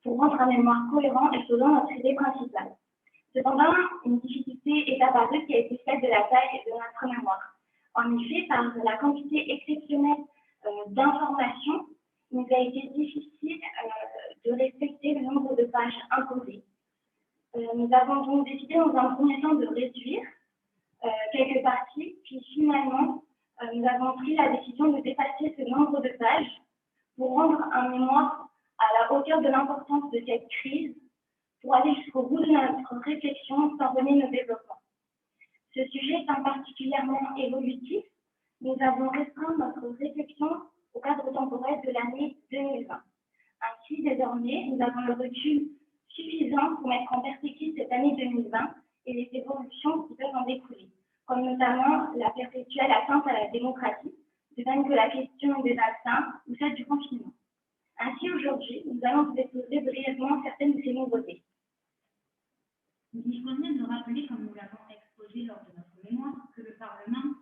pour rendre un mémoire cohérent et selon notre idée principale. Cependant, une difficulté est apparue qui a été celle de la taille de notre mémoire. En effet, par la quantité exceptionnelle d'informations, il nous a été difficile de respecter le nombre de pages imposées. Nous avons donc décidé dans un premier temps de réduire quelques parties, puis finalement, nous avons pris la décision de dépasser ce nombre de pages pour rendre un mémoire à la hauteur de l'importance de cette crise, pour aller jusqu'au bout de notre réflexion sans renier nos développements. Ce sujet étant particulièrement évolutif, nous avons restreint notre réflexion au cadre temporel de l'année 2020. Ainsi, désormais, nous avons le recul suffisant pour mettre en perspective cette année 2020 et les évolutions qui peuvent en découler, comme notamment la perpétuelle atteinte à la démocratie, de même que la question des vaccins ou celle du confinement. Ainsi, aujourd'hui, nous allons vous exposer brièvement certaines de ces nouveautés. Il convient de rappeler, comme nous l'avons exposé lors de notre mémoire, que le Parlement,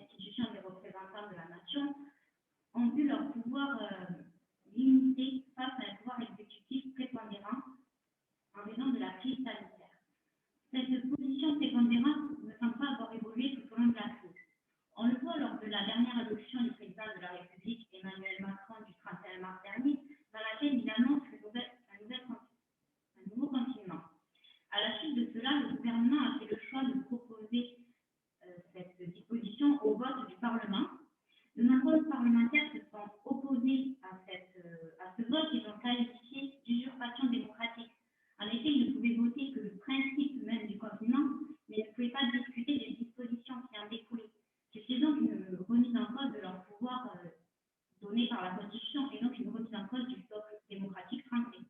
institution des représentants de la nation, ont vu leur pouvoir limité face à un pouvoir exécutif prépondérant en raison de la crise sanitaire. Cette position prépondérante ne semble pas avoir évolué tout au long de la crise. On le voit lors de la dernière adoption du président de la République, Emmanuel Macron, du 31 mars dernier, dans laquelle il annonce un nouveau confinement. À la suite de cela, le gouvernement a fait le choix de proposer cette disposition au vote du Parlement. De nombreux parlementaires se sont opposés à ce vote et l'ont qualifié d'usurpation démocratique. En effet, ils ne pouvaient voter que le principe même du confinement, mais ne pouvaient pas discuter des dispositions qui en découlaient. C'est donc une remise en cause de leur pouvoir donné par la Constitution et donc une remise en cause du socle démocratique français.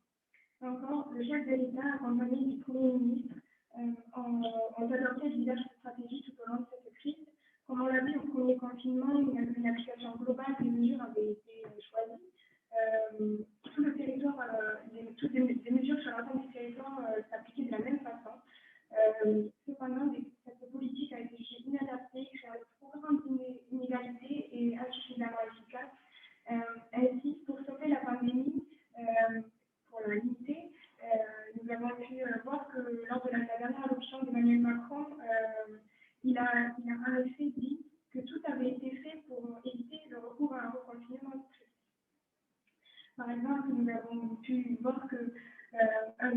Encore, le chef de l'État, accompagné du Premier ministre, ont adopté diverses stratégies tout au long de cette crise. Comme on l'a vu au premier confinement, une application globale des mesures avait été choisie. Tout le territoire, toutes les mesures sur l'ensemble du territoire s'appliquaient de la même façon. Cependant, cette politique a été jugée inadaptée, créée une trop grande inégalité et insuffisamment efficace. Ainsi, pour sauver la pandémie, pour la limiter, nous avons pu voir que lors de la dernière adoption d'Emmanuel Macron, il a en effet dit que tout avait été fait pour éviter le recours à un reconfinement. Par exemple, nous avons pu voir que la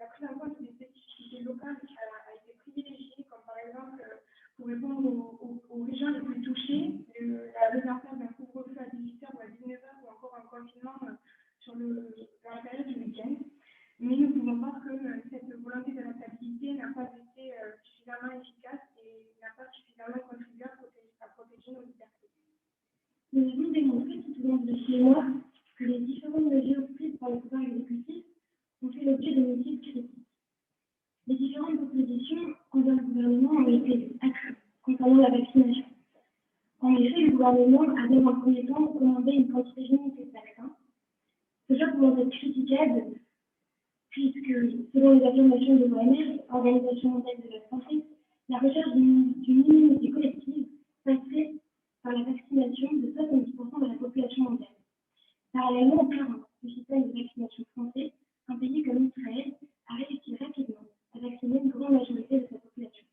prise en compte des spécificités locales a été privilégiée, comme par exemple pour répondre aux régions les plus touchées, l'ouverture d'un couvre-feu à 18h ou à 19h ou encore un confinement dans la période du week-end. Mais nous pouvons voir que cette volonté d'adaptabilité n'a pas été suffisamment efficace et n'a pas suffisamment contribué à protéger nos libertés. Nous avons démontré tout au long de ce mémoire que les différentes mesures prises par le pouvoir exécutif ont fait l'objet de multiples critiques. Les différentes propositions envers le gouvernement ont été accrues concernant la vaccination. En effet, le gouvernement avait dans le premier temps commandé une quantité limitée de vaccins. Cela pouvant être critiquable, puisque selon les affirmations de l'OMS, Organisation mondiale de la santé, la recherche d'une immunité collective passerait par la vaccination de 70% de la population mondiale. Parallèlement au plan du système de vaccination français, un pays comme Israël a réussi rapidement à vacciner une grande majorité de sa population.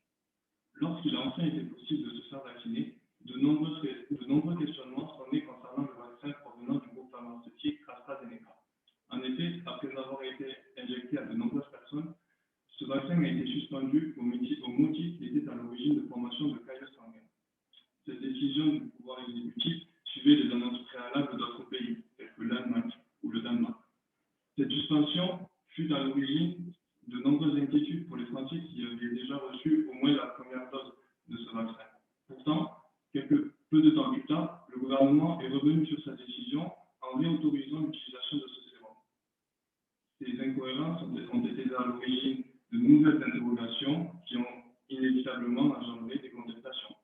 Lorsqu'il a enfin été possible de se faire vacciner, de nombreux questionnements sont nés concernant le vaccin provenant du groupe pharmaceutique AstraZeneca. En effet, après avoir été injecté à de nombreuses personnes, ce vaccin a été suspendu au motif qu'il était à l'origine de formation de caillots sanguins. Cette décision du pouvoir exécutif suivait les annonces préalables d'autres pays, tels que l'Allemagne ou le Danemark. aviez déjà reçu au moins la première dose de ce vaccin. Pourtant, peu de temps plus tard, le gouvernement est revenu sur sa décision en réautorisant l'utilisation de ce sérum. Ces incohérences ont été à l'origine de nouvelles interrogations qui ont inévitablement engendré des contestations.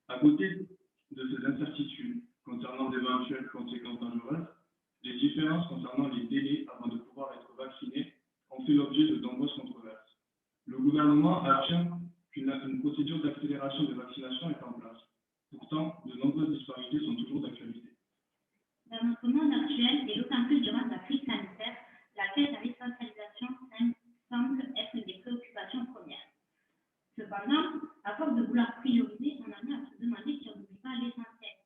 À côté de ces incertitudes concernant d'éventuelles conséquences dangereuses, les différences concernant les délais avant de pouvoir être vacciné ont fait l'objet de nombreuses controverses. Le gouvernement affirme qu'une procédure d'accélération de vaccination est en place. Pourtant, de nombreuses disparités sont toujours d'actualité. Dans notre monde actuel, et d'autant plus durant la crise sanitaire, la quête à l'essentialisation semble être une des préoccupations premières. Cependant, à force de vouloir prioriser, on en est à se demander si on n'oublie pas l'essentiel.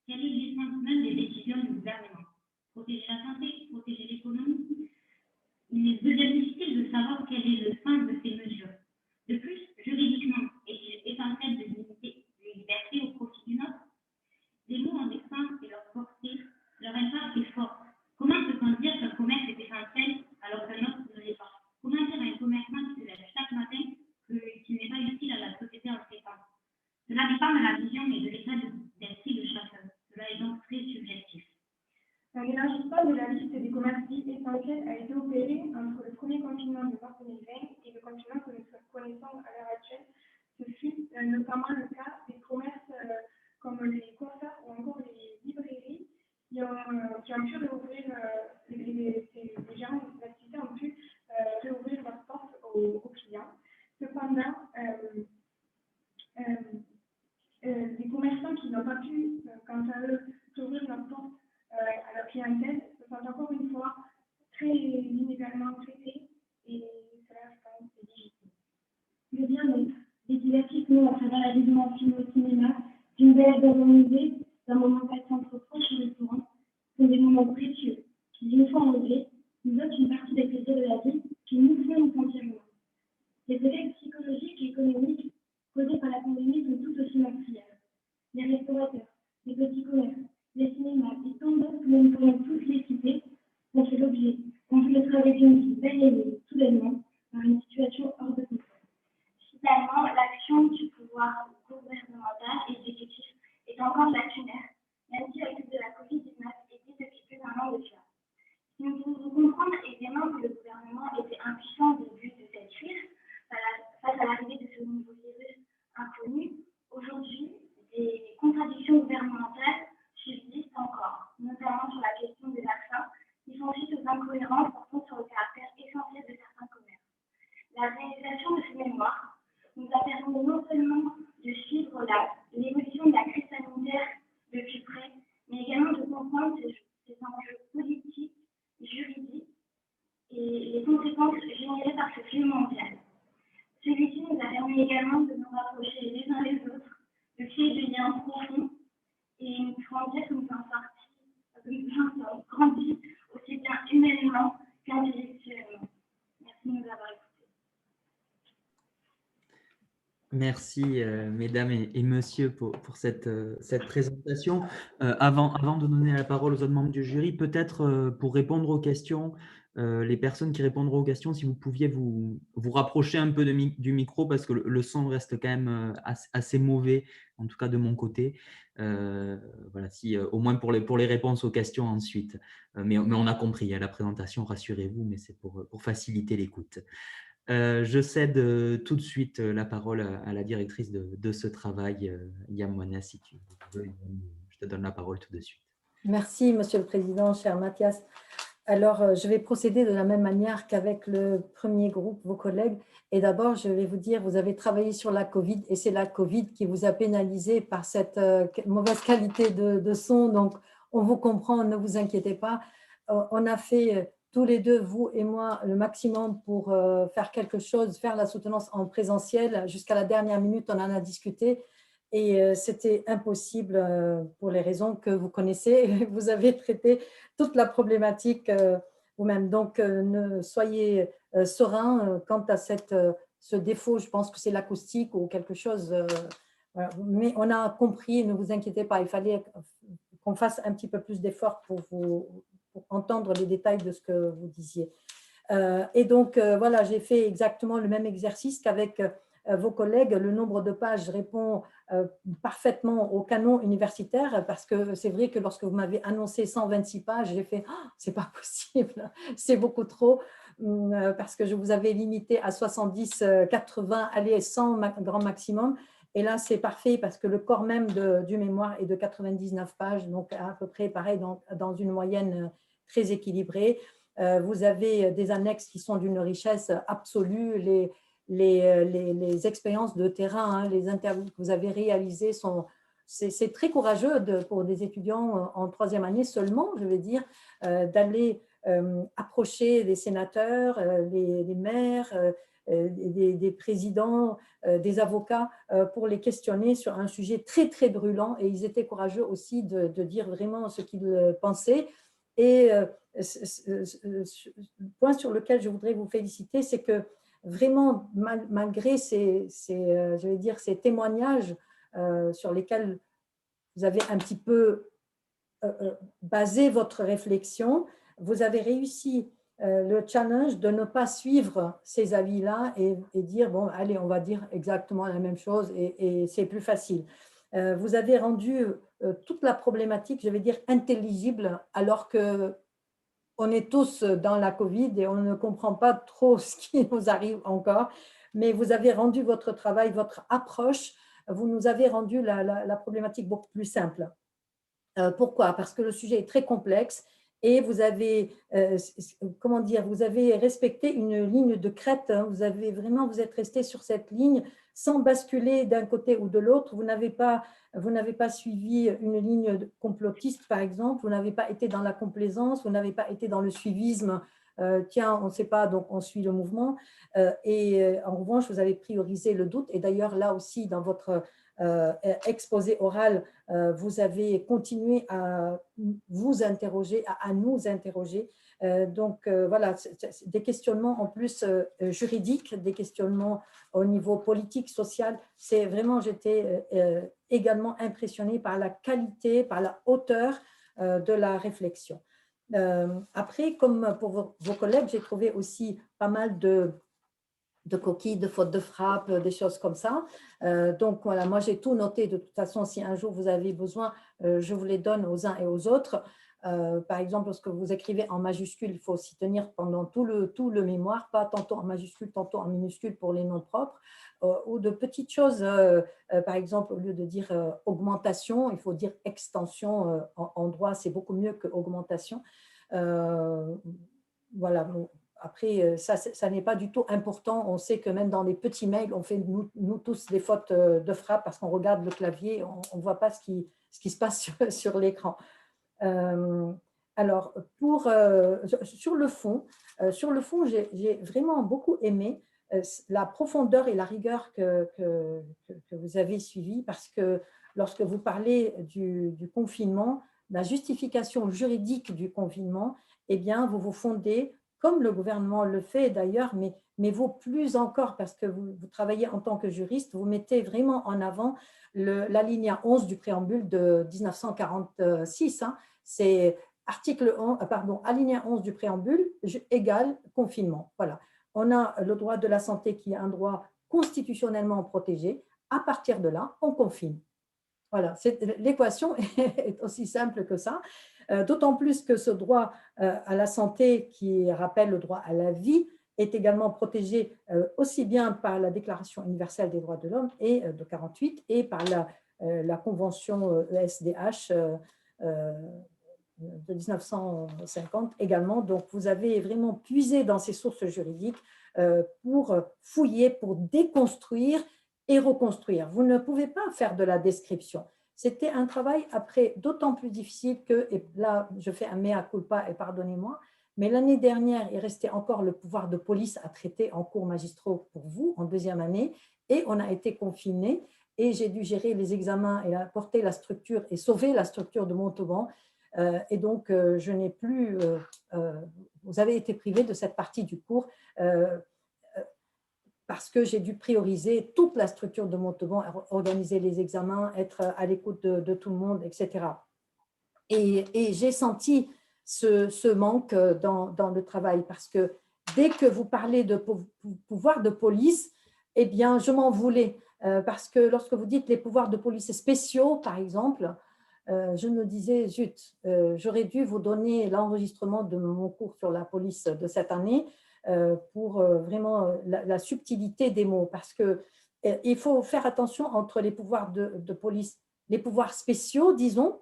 Quelle est l'essence même des décisions du gouvernement? Protéger la santé, protéger l'économie. Il devient difficile de savoir quel est le sens de ces mesures. De plus, juridiquement, est-il essentiel de limiter les libertés au profit d'une autre? Les mots ont des sens et leur portée, leur impact est fort. Comment peut-on dire qu'un commerce est essentiel alors qu'un autre ne l'est pas? Comment dire à un commerçant qui se lève chaque matin qu'il n'est pas utile à la société en ces temps? Cela dépend de la vision et de l'état d'esprit de chacun. Cela est donc très subjectif. Un élargissement de la liste des commerces dits essentiels a été opéré entre le premier confinement de mars 2020 et le confinement que nous connaissons à l'heure actuelle. Ce fut notamment le cas des commerces comme les concerts ou encore les librairies qui ont pu réouvrir, les gens d'activité ont pu réouvrir leurs portes aux clients. Cependant, les commerçants qui n'ont pas pu, quant à eux, réouvrir leurs portes à leur clientèle se sont encore une fois très inégalement traités et cela, je pense, c'est légitime. Le bien-être, les divertissements à travers la vision en film au cinéma, d'une balade dans un musée, d'un moment passé entre proches au restaurant, sont des moments précieux qui, une fois enlevés, nous donnent une partie des plaisirs de la vie qui nous font nous sentir loin. Les effets psychologiques et économiques causés par la pandémie sont tout aussi meurtrières. Les restaurateurs, les petits commerces, les cinémas et tant d'autres que nous ne pourrons tous les citer ont fait le travail d'une vie balayée soudainement par une situation hors de contrôle. Finalement, l'action du pouvoir gouvernemental et exécutif est encore lacunaire, même si la crise de la Covid-19 existe depuis plus d'un an déjà. Si nous pouvons comprendre aisément que le gouvernement était impuissant au début de cette crise, face à l'arrivée de ce nouveau virus inconnu, aujourd'hui, des contradictions gouvernementales subsistent encore, notamment sur la question des vaccins, qui font suite aux incohérences portant sur le caractère essentiel de certains commerces. La réalisation de ce mémoire nous a permis non seulement de suivre l'évolution de la crise sanitaire de plus près, mais également de comprendre ces enjeux politiques, juridiques et les conséquences générées par ce flux mondial. Celui-ci nous a permis également de nous rapprocher les uns les autres, de créer des liens profonds et nous pouvons dire que nous avons grandi aussi bien humainement qu'intellectuellement. Merci de nous avoir écoutés. Merci, mesdames et messieurs, pour cette présentation. Avant de donner la parole aux autres membres du jury, peut-être pour répondre aux questions, les personnes qui répondront aux questions, si vous pouviez vous rapprocher un peu du micro, parce que le son reste quand même assez mauvais, en tout cas de mon côté. Voilà, au moins pour les réponses aux questions ensuite. Mais on a compris la présentation, rassurez-vous, mais c'est pour faciliter l'écoute. Je cède tout de suite la parole à la directrice de ce travail, Yamwana, si tu veux. Je te donne la parole tout de suite. Merci, Monsieur le Président, cher Mathias. Alors, je vais procéder de la même manière qu'avec le premier groupe, vos collègues. Et d'abord, je vais vous dire, vous avez travaillé sur la Covid et c'est la Covid qui vous a pénalisé par cette mauvaise qualité de son. Donc, on vous comprend, ne vous inquiétez pas. On a fait tous les deux, vous et moi, le maximum pour faire quelque chose, faire la soutenance en présentiel. Jusqu'à la dernière minute, on en a discuté. Et c'était impossible pour les raisons que vous connaissez. Vous avez traité toute la problématique vous-même. Donc, ne soyez serein quant à ce défaut. Je pense que c'est l'acoustique ou quelque chose. Voilà. Mais on a compris, ne vous inquiétez pas, il fallait qu'on fasse un petit peu plus d'efforts pour entendre les détails de ce que vous disiez. Et donc, voilà, j'ai fait exactement le même exercice qu'avec vos collègues. Le nombre de pages répond parfaitement au canon universitaire, parce que c'est vrai que lorsque vous m'avez annoncé 126 pages, j'ai fait oh, c'est pas possible, c'est beaucoup trop, parce que je vous avais limité à 70, 80, allez, 100 grand maximum. Et là, c'est parfait parce que le corps même du mémoire est de 99 pages, donc à peu près pareil dans une moyenne très équilibrée. Vous avez des annexes qui sont d'une richesse absolue. Les expériences de terrain, hein, les interviews que vous avez réalisées, c'est très courageux pour des étudiants en troisième année seulement, je veux dire, d'aller approcher des sénateurs, les maires, des présidents, des avocats, pour les questionner sur un sujet très, très brûlant. Et ils étaient courageux aussi de dire vraiment ce qu'ils pensaient. Et le point sur lequel je voudrais vous féliciter, c'est que vraiment, malgré je vais dire, ces témoignages sur lesquels vous avez un petit peu basé votre réflexion, vous avez réussi le challenge de ne pas suivre ces avis-là et dire, bon, allez, on va dire exactement la même chose et c'est plus facile. Vous avez rendu toute la problématique, je vais dire, intelligible, alors que on est tous dans la Covid et on ne comprend pas trop ce qui nous arrive encore, mais vous avez rendu votre travail, votre approche, vous nous avez rendu la problématique beaucoup plus simple. Pourquoi? Parce que le sujet est très complexe et vous avez, comment dire, vous avez respecté une ligne de crête. Hein. Vous êtes resté sur cette ligne sans basculer d'un côté ou de l'autre. Vous n'avez pas suivi une ligne complotiste, par exemple. Vous n'avez pas été dans la complaisance. Vous n'avez pas été dans le suivisme. Tiens, on ne sait pas, donc on suit le mouvement. En revanche, vous avez priorisé le doute. Et d'ailleurs, là aussi, dans votre exposé oral, vous avez continué à vous interroger, à nous interroger. Voilà, des questionnements en plus juridiques, des questionnements au niveau politique, social. C'est vraiment, j'étais également impressionnée par la qualité, par la hauteur de la réflexion. Après, comme pour vos collègues, j'ai trouvé aussi pas mal de coquilles, de fautes de frappe, des choses comme ça. Donc voilà, moi j'ai tout noté. De toute façon, si un jour vous avez besoin, je vous les donne aux uns et aux autres. Par exemple, lorsque vous écrivez en majuscule, il faut s'y tenir pendant tout le mémoire, pas tantôt en majuscule, tantôt en minuscule pour les noms propres, ou de petites choses, par exemple, au lieu de dire augmentation, il faut dire extension. En droit, c'est beaucoup mieux que augmentation. Voilà. Après, ça n'est pas du tout important. On sait que même dans les petits mails, on fait nous tous des fautes de frappe parce qu'on regarde le clavier, on ne voit pas ce qui se passe sur l'écran. Alors, sur le fond, j'ai vraiment beaucoup aimé la profondeur et la rigueur que vous avez suivie, parce que lorsque vous parlez du confinement, la justification juridique du confinement, eh bien, vous vous fondez, comme le gouvernement le fait d'ailleurs, mais vous plus encore, parce que vous travaillez en tant que juriste, vous mettez vraiment en avant l'alinéa 11 du préambule de 1946. Hein, c'est alinéa 11 du préambule égale confinement. Voilà. On a le droit de la santé qui est un droit constitutionnellement protégé. À partir de là, on confine. Voilà, l'équation est aussi simple que ça. D'autant plus que ce droit à la santé, qui rappelle le droit à la vie, est également protégé aussi bien par la Déclaration universelle des droits de l'homme de 1948 et par la Convention ESDH de 1950 également. Donc, vous avez vraiment puisé dans ces sources juridiques pour fouiller, pour déconstruire et reconstruire. Vous ne pouvez pas faire de la description. C'était un travail après d'autant plus difficile que, et là je fais un mea culpa et pardonnez-moi, mais l'année dernière, il restait encore le pouvoir de police à traiter en cours magistraux pour vous en deuxième année et on a été confinés et j'ai dû gérer les examens et porter la structure et sauver la structure de Montauban. Et donc, je n'ai plus, vous avez été privé de cette partie du cours parce que j'ai dû prioriser toute la structure de Montauban, organiser les examens, être à l'écoute de tout le monde, etc. Et j'ai senti ce manque dans le travail parce que dès que vous parlez de pouvoir de police, eh bien, je m'en voulais. Parce que lorsque vous dites les pouvoirs de police spéciaux, par exemple, je me disais, zut, j'aurais dû vous donner l'enregistrement de mon cours sur la police de cette année pour vraiment la subtilité des mots. Parce qu'il faut faire attention entre les pouvoirs de police, les pouvoirs spéciaux, disons,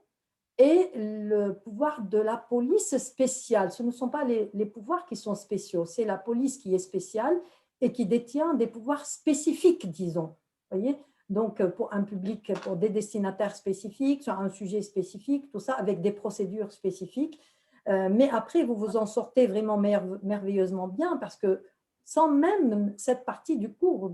et le pouvoir de la police spéciale. Ce ne sont pas les pouvoirs qui sont spéciaux, c'est la police qui est spéciale et qui détient des pouvoirs spécifiques, disons. Voyez, donc pour un public, pour des destinataires spécifiques, sur un sujet spécifique, tout ça avec des procédures spécifiques. Mais après, vous vous en sortez vraiment merveilleusement bien parce que sans même cette partie du cours,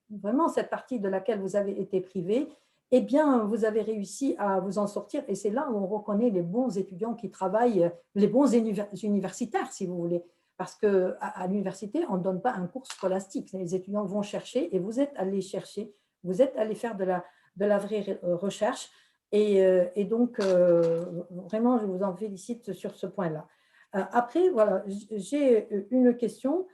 vraiment cette partie de laquelle vous avez été privé, eh bien, vous avez réussi à vous en sortir. Et c'est là où on reconnaît les bons étudiants qui travaillent, les bons universitaires, si vous voulez. Parce qu'à l'université, on ne donne pas un cours scolastique. Les étudiants vont chercher et vous êtes allés chercher, vous êtes allés faire de la vraie recherche. Et donc, vraiment, je vous en félicite sur ce point-là. Après, voilà, j'ai une question.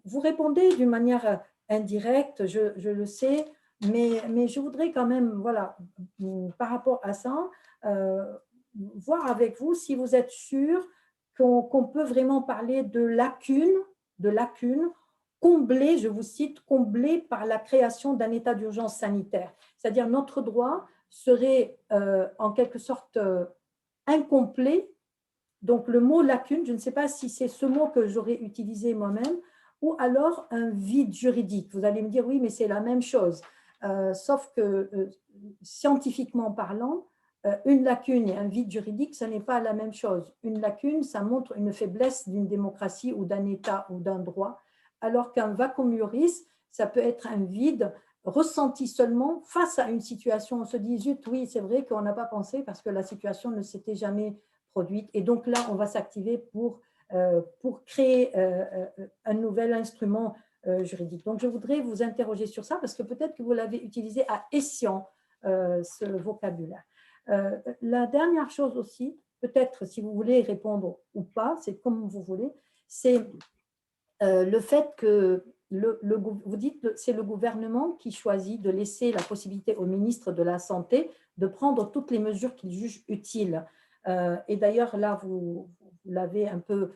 Vous répondez d'une manière indirecte, je le sais, mais je voudrais quand même, voilà, par rapport à ça, voir avec vous si vous êtes sûr qu'on peut vraiment parler de lacunes comblées, je vous cite, comblées par la création d'un état d'urgence sanitaire. C'est-à-dire notre droit serait en quelque sorte incomplet. Donc le mot lacune, je ne sais pas si c'est ce mot que j'aurais utilisé moi-même, ou alors un vide juridique. Vous allez me dire, oui, mais c'est la même chose. Sauf que scientifiquement parlant, une lacune et un vide juridique, ce n'est pas la même chose. Une lacune, ça montre une faiblesse d'une démocratie ou d'un État ou d'un droit, alors qu'un vacuum iuris, ça peut être un vide ressenti seulement face à une situation. On se dit, zut, oui, c'est vrai qu'on n'a pas pensé parce que la situation ne s'était jamais produite. Et donc là, on va s'activer pour créer un nouvel instrument juridique. Donc, je voudrais vous interroger sur ça parce que peut-être que vous l'avez utilisé à escient, ce vocabulaire. La dernière chose aussi, peut-être si vous voulez répondre ou pas, c'est comme vous voulez, c'est le fait que vous dites que c'est le gouvernement qui choisit de laisser la possibilité au ministre de la Santé de prendre toutes les mesures qu'il juge utiles. Et d'ailleurs, là, vous l'avez un peu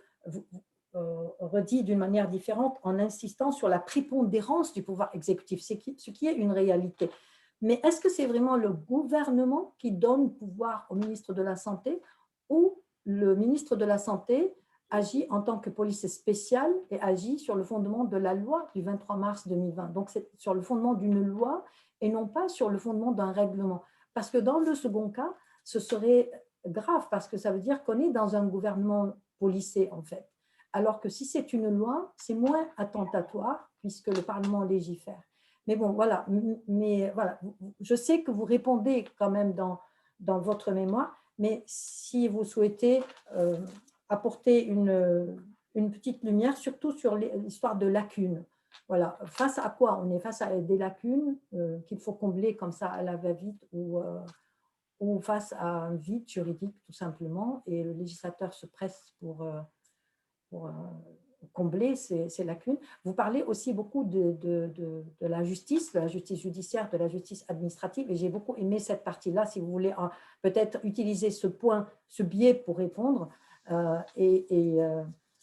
redit d'une manière différente en insistant sur la prépondérance du pouvoir exécutif, ce qui est une réalité. Mais est-ce que c'est vraiment le gouvernement qui donne pouvoir au ministre de la Santé ou le ministre de la Santé agit en tant que police spéciale et agit sur le fondement de la loi du 23 mars 2020. Donc, c'est sur le fondement d'une loi et non pas sur le fondement d'un règlement. Parce que dans le second cas, ce serait grave parce que ça veut dire qu'on est dans un gouvernement policé, en fait. Alors que si c'est une loi, c'est moins attentatoire puisque le Parlement légifère. Mais bon, voilà. Mais voilà, je sais que vous répondez quand même dans votre mémoire, mais si vous souhaitez apporter une petite lumière, surtout sur l'histoire de lacunes. Voilà. Face à quoi? On est face à des lacunes qu'il faut combler comme ça à la va-vite ou face à un vide juridique tout simplement, et le législateur se presse pour combler ces lacunes. Vous parlez aussi beaucoup de la justice judiciaire, de la justice administrative, et j'ai beaucoup aimé cette partie-là, si vous voulez peut-être utiliser ce biais pour répondre et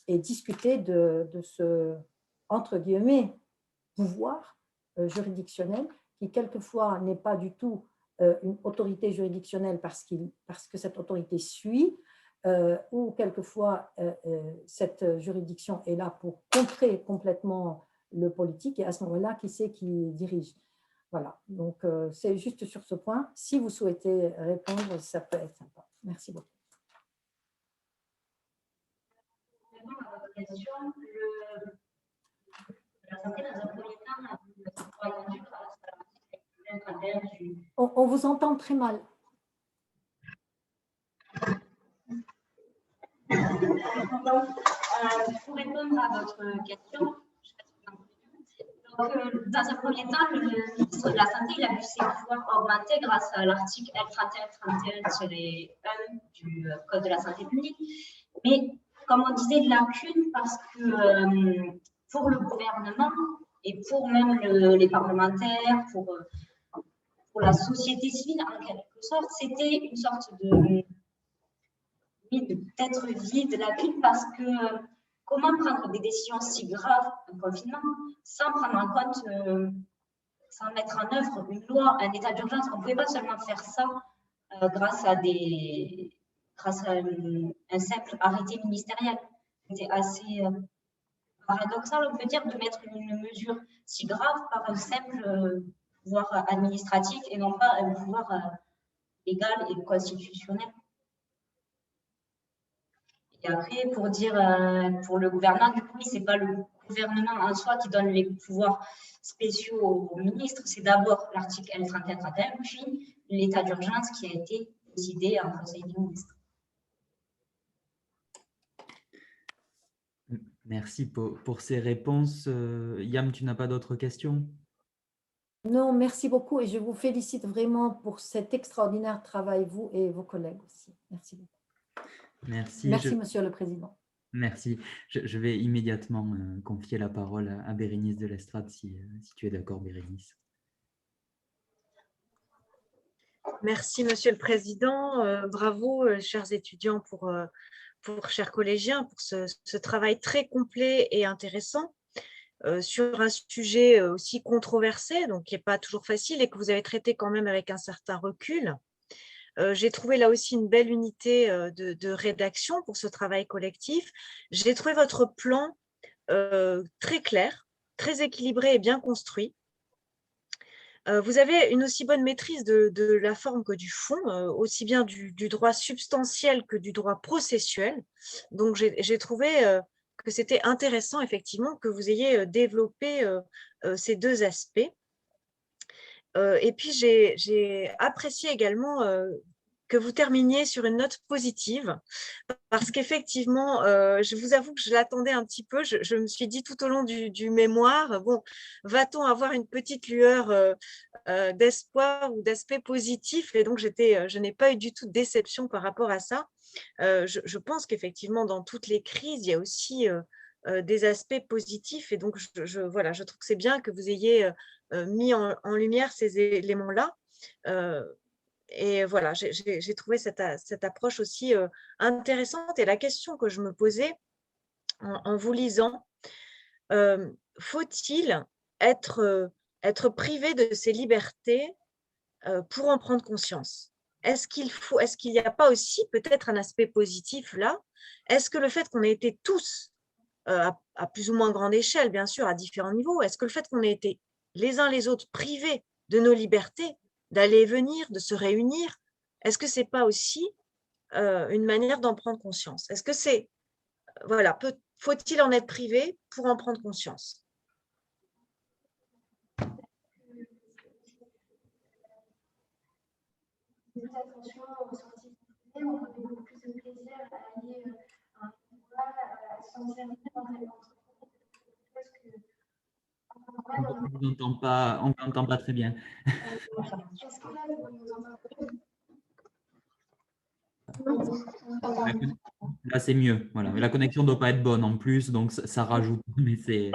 discuter de ce, entre guillemets, pouvoir juridictionnel qui quelquefois n'est pas du tout une autorité juridictionnelle parce que cette autorité suit, ou quelquefois cette juridiction est là pour contrer complètement le politique, et à ce moment-là, qui c'est qui dirige? Voilà, donc c'est juste sur ce point. Si vous souhaitez répondre, ça peut être sympa. Merci beaucoup. Question, la santé dans un premier temps on vous entend très mal. Pour répondre à votre question, donc, dans un premier temps, le ministre de la Santé il a vu ses pouvoirs augmenter grâce à l'article L3131-1 du Code de la santé publique. Mais comme on disait, de lacunes parce que pour le gouvernement et pour même les parlementaires, pour la société civile en quelque sorte, c'était une sorte de peut-être vide, lacune, parce que comment prendre des décisions si graves, un confinement, sans prendre en compte, sans mettre en œuvre une loi, un état d'urgence. On ne pouvait pas seulement faire ça grâce à un simple arrêté ministériel. C'était assez paradoxal, on peut dire, de mettre une mesure si grave par un simple pouvoir administratif et non pas un pouvoir légal et constitutionnel. Et après, pour dire pour le gouvernement, du coup, c'est pas le gouvernement en soi qui donne les pouvoirs spéciaux aux ministres, c'est d'abord l'article L3131, puis l'état d'urgence qui a été décidé en Conseil des ministres. Merci pour ces réponses. Yam, tu n'as pas d'autres questions? Non, merci beaucoup et je vous félicite vraiment pour cet extraordinaire travail, vous et vos collègues aussi. Merci beaucoup. Merci. Merci, Monsieur le Président. Merci. Je vais immédiatement confier la parole à Bérénice de l'Estrade, si tu es d'accord, Bérénice. Merci, Monsieur le Président. Bravo, chers étudiants, chers collégiens, pour ce travail très complet et intéressant sur un sujet aussi controversé, donc qui n'est pas toujours facile et que vous avez traité quand même avec un certain recul. J'ai trouvé là aussi une belle unité de rédaction pour ce travail collectif. J'ai trouvé votre plan très clair, très équilibré et bien construit. Vous avez une aussi bonne maîtrise de la forme que du fond, aussi bien du droit substantiel que du droit processuel. Donc, j'ai trouvé que c'était intéressant, effectivement, que vous ayez développé ces deux aspects. Et puis, j'ai apprécié également que vous terminiez sur une note positive, parce qu'effectivement, je vous avoue que je l'attendais un petit peu. Je me suis dit tout au long du mémoire, bon, va-t-on avoir une petite lueur d'espoir ou d'aspect positif? Et donc, je n'ai pas eu du tout de déception par rapport à ça. Je pense qu'effectivement, dans toutes les crises, il y a aussi des aspects positifs. Et donc, voilà, je trouve que c'est bien que vous ayez mis en lumière ces éléments-là. Et voilà, j'ai trouvé cette approche aussi intéressante. Et la question que je me posais en vous lisant, faut-il être privé de ses libertés pour en prendre conscience? Est-ce qu'il n'y a pas aussi peut-être un aspect positif là? Est-ce que le fait qu'on ait été tous, à plus ou moins grande échelle, bien sûr, à différents niveaux, est-ce que le fait qu'on ait été les uns les autres privés de nos libertés, d'aller et venir, de se réunir, est-ce que ce n'est pas aussi une manière d'en prendre conscience? Est-ce que c'est, voilà, faut-il en être privé pour en prendre conscience? Attention aux ressentis, on prend beaucoup plus de plaisir à aller à un pouvoir, à se sentir libre dans cette entreprise. On ne t'entend pas très bien. Est-ce que là, vous nous entendez? Là, c'est mieux. Voilà. Mais la connexion ne doit pas être bonne en plus, donc ça rajoute, mais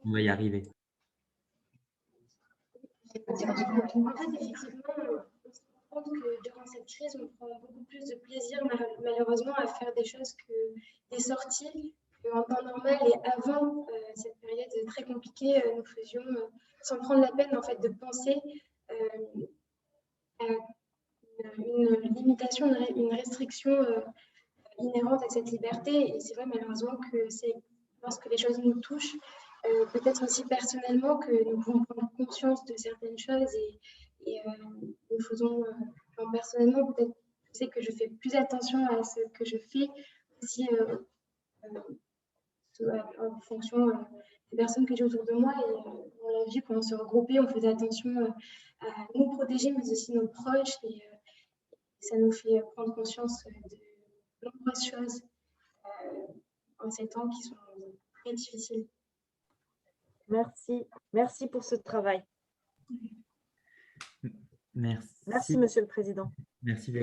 on va y arriver. En fait, effectivement, on se rend compte que durant cette crise, on prend beaucoup plus de plaisir, malheureusement, à faire des choses que des sorties qu'en temps normal et avant cette période très compliquée, nous faisions sans prendre la peine en fait de penser à une limitation, une restriction inhérente à cette liberté. Et c'est vrai malheureusement que c'est lorsque les choses nous touchent, peut-être aussi personnellement, que nous pouvons prendre conscience de certaines choses et nous faisons, personnellement, peut-être, je sais que je fais plus attention à ce que je fais aussi en fonction des personnes que j'ai autour de moi. Et on l'a vu, quand on se regroupait, on faisait attention à nous protéger, mais aussi nos proches. Et ça nous fait prendre conscience de nombreuses choses en ces temps qui sont très difficiles. Merci. Merci pour ce travail. Merci, Monsieur le Président. Merci,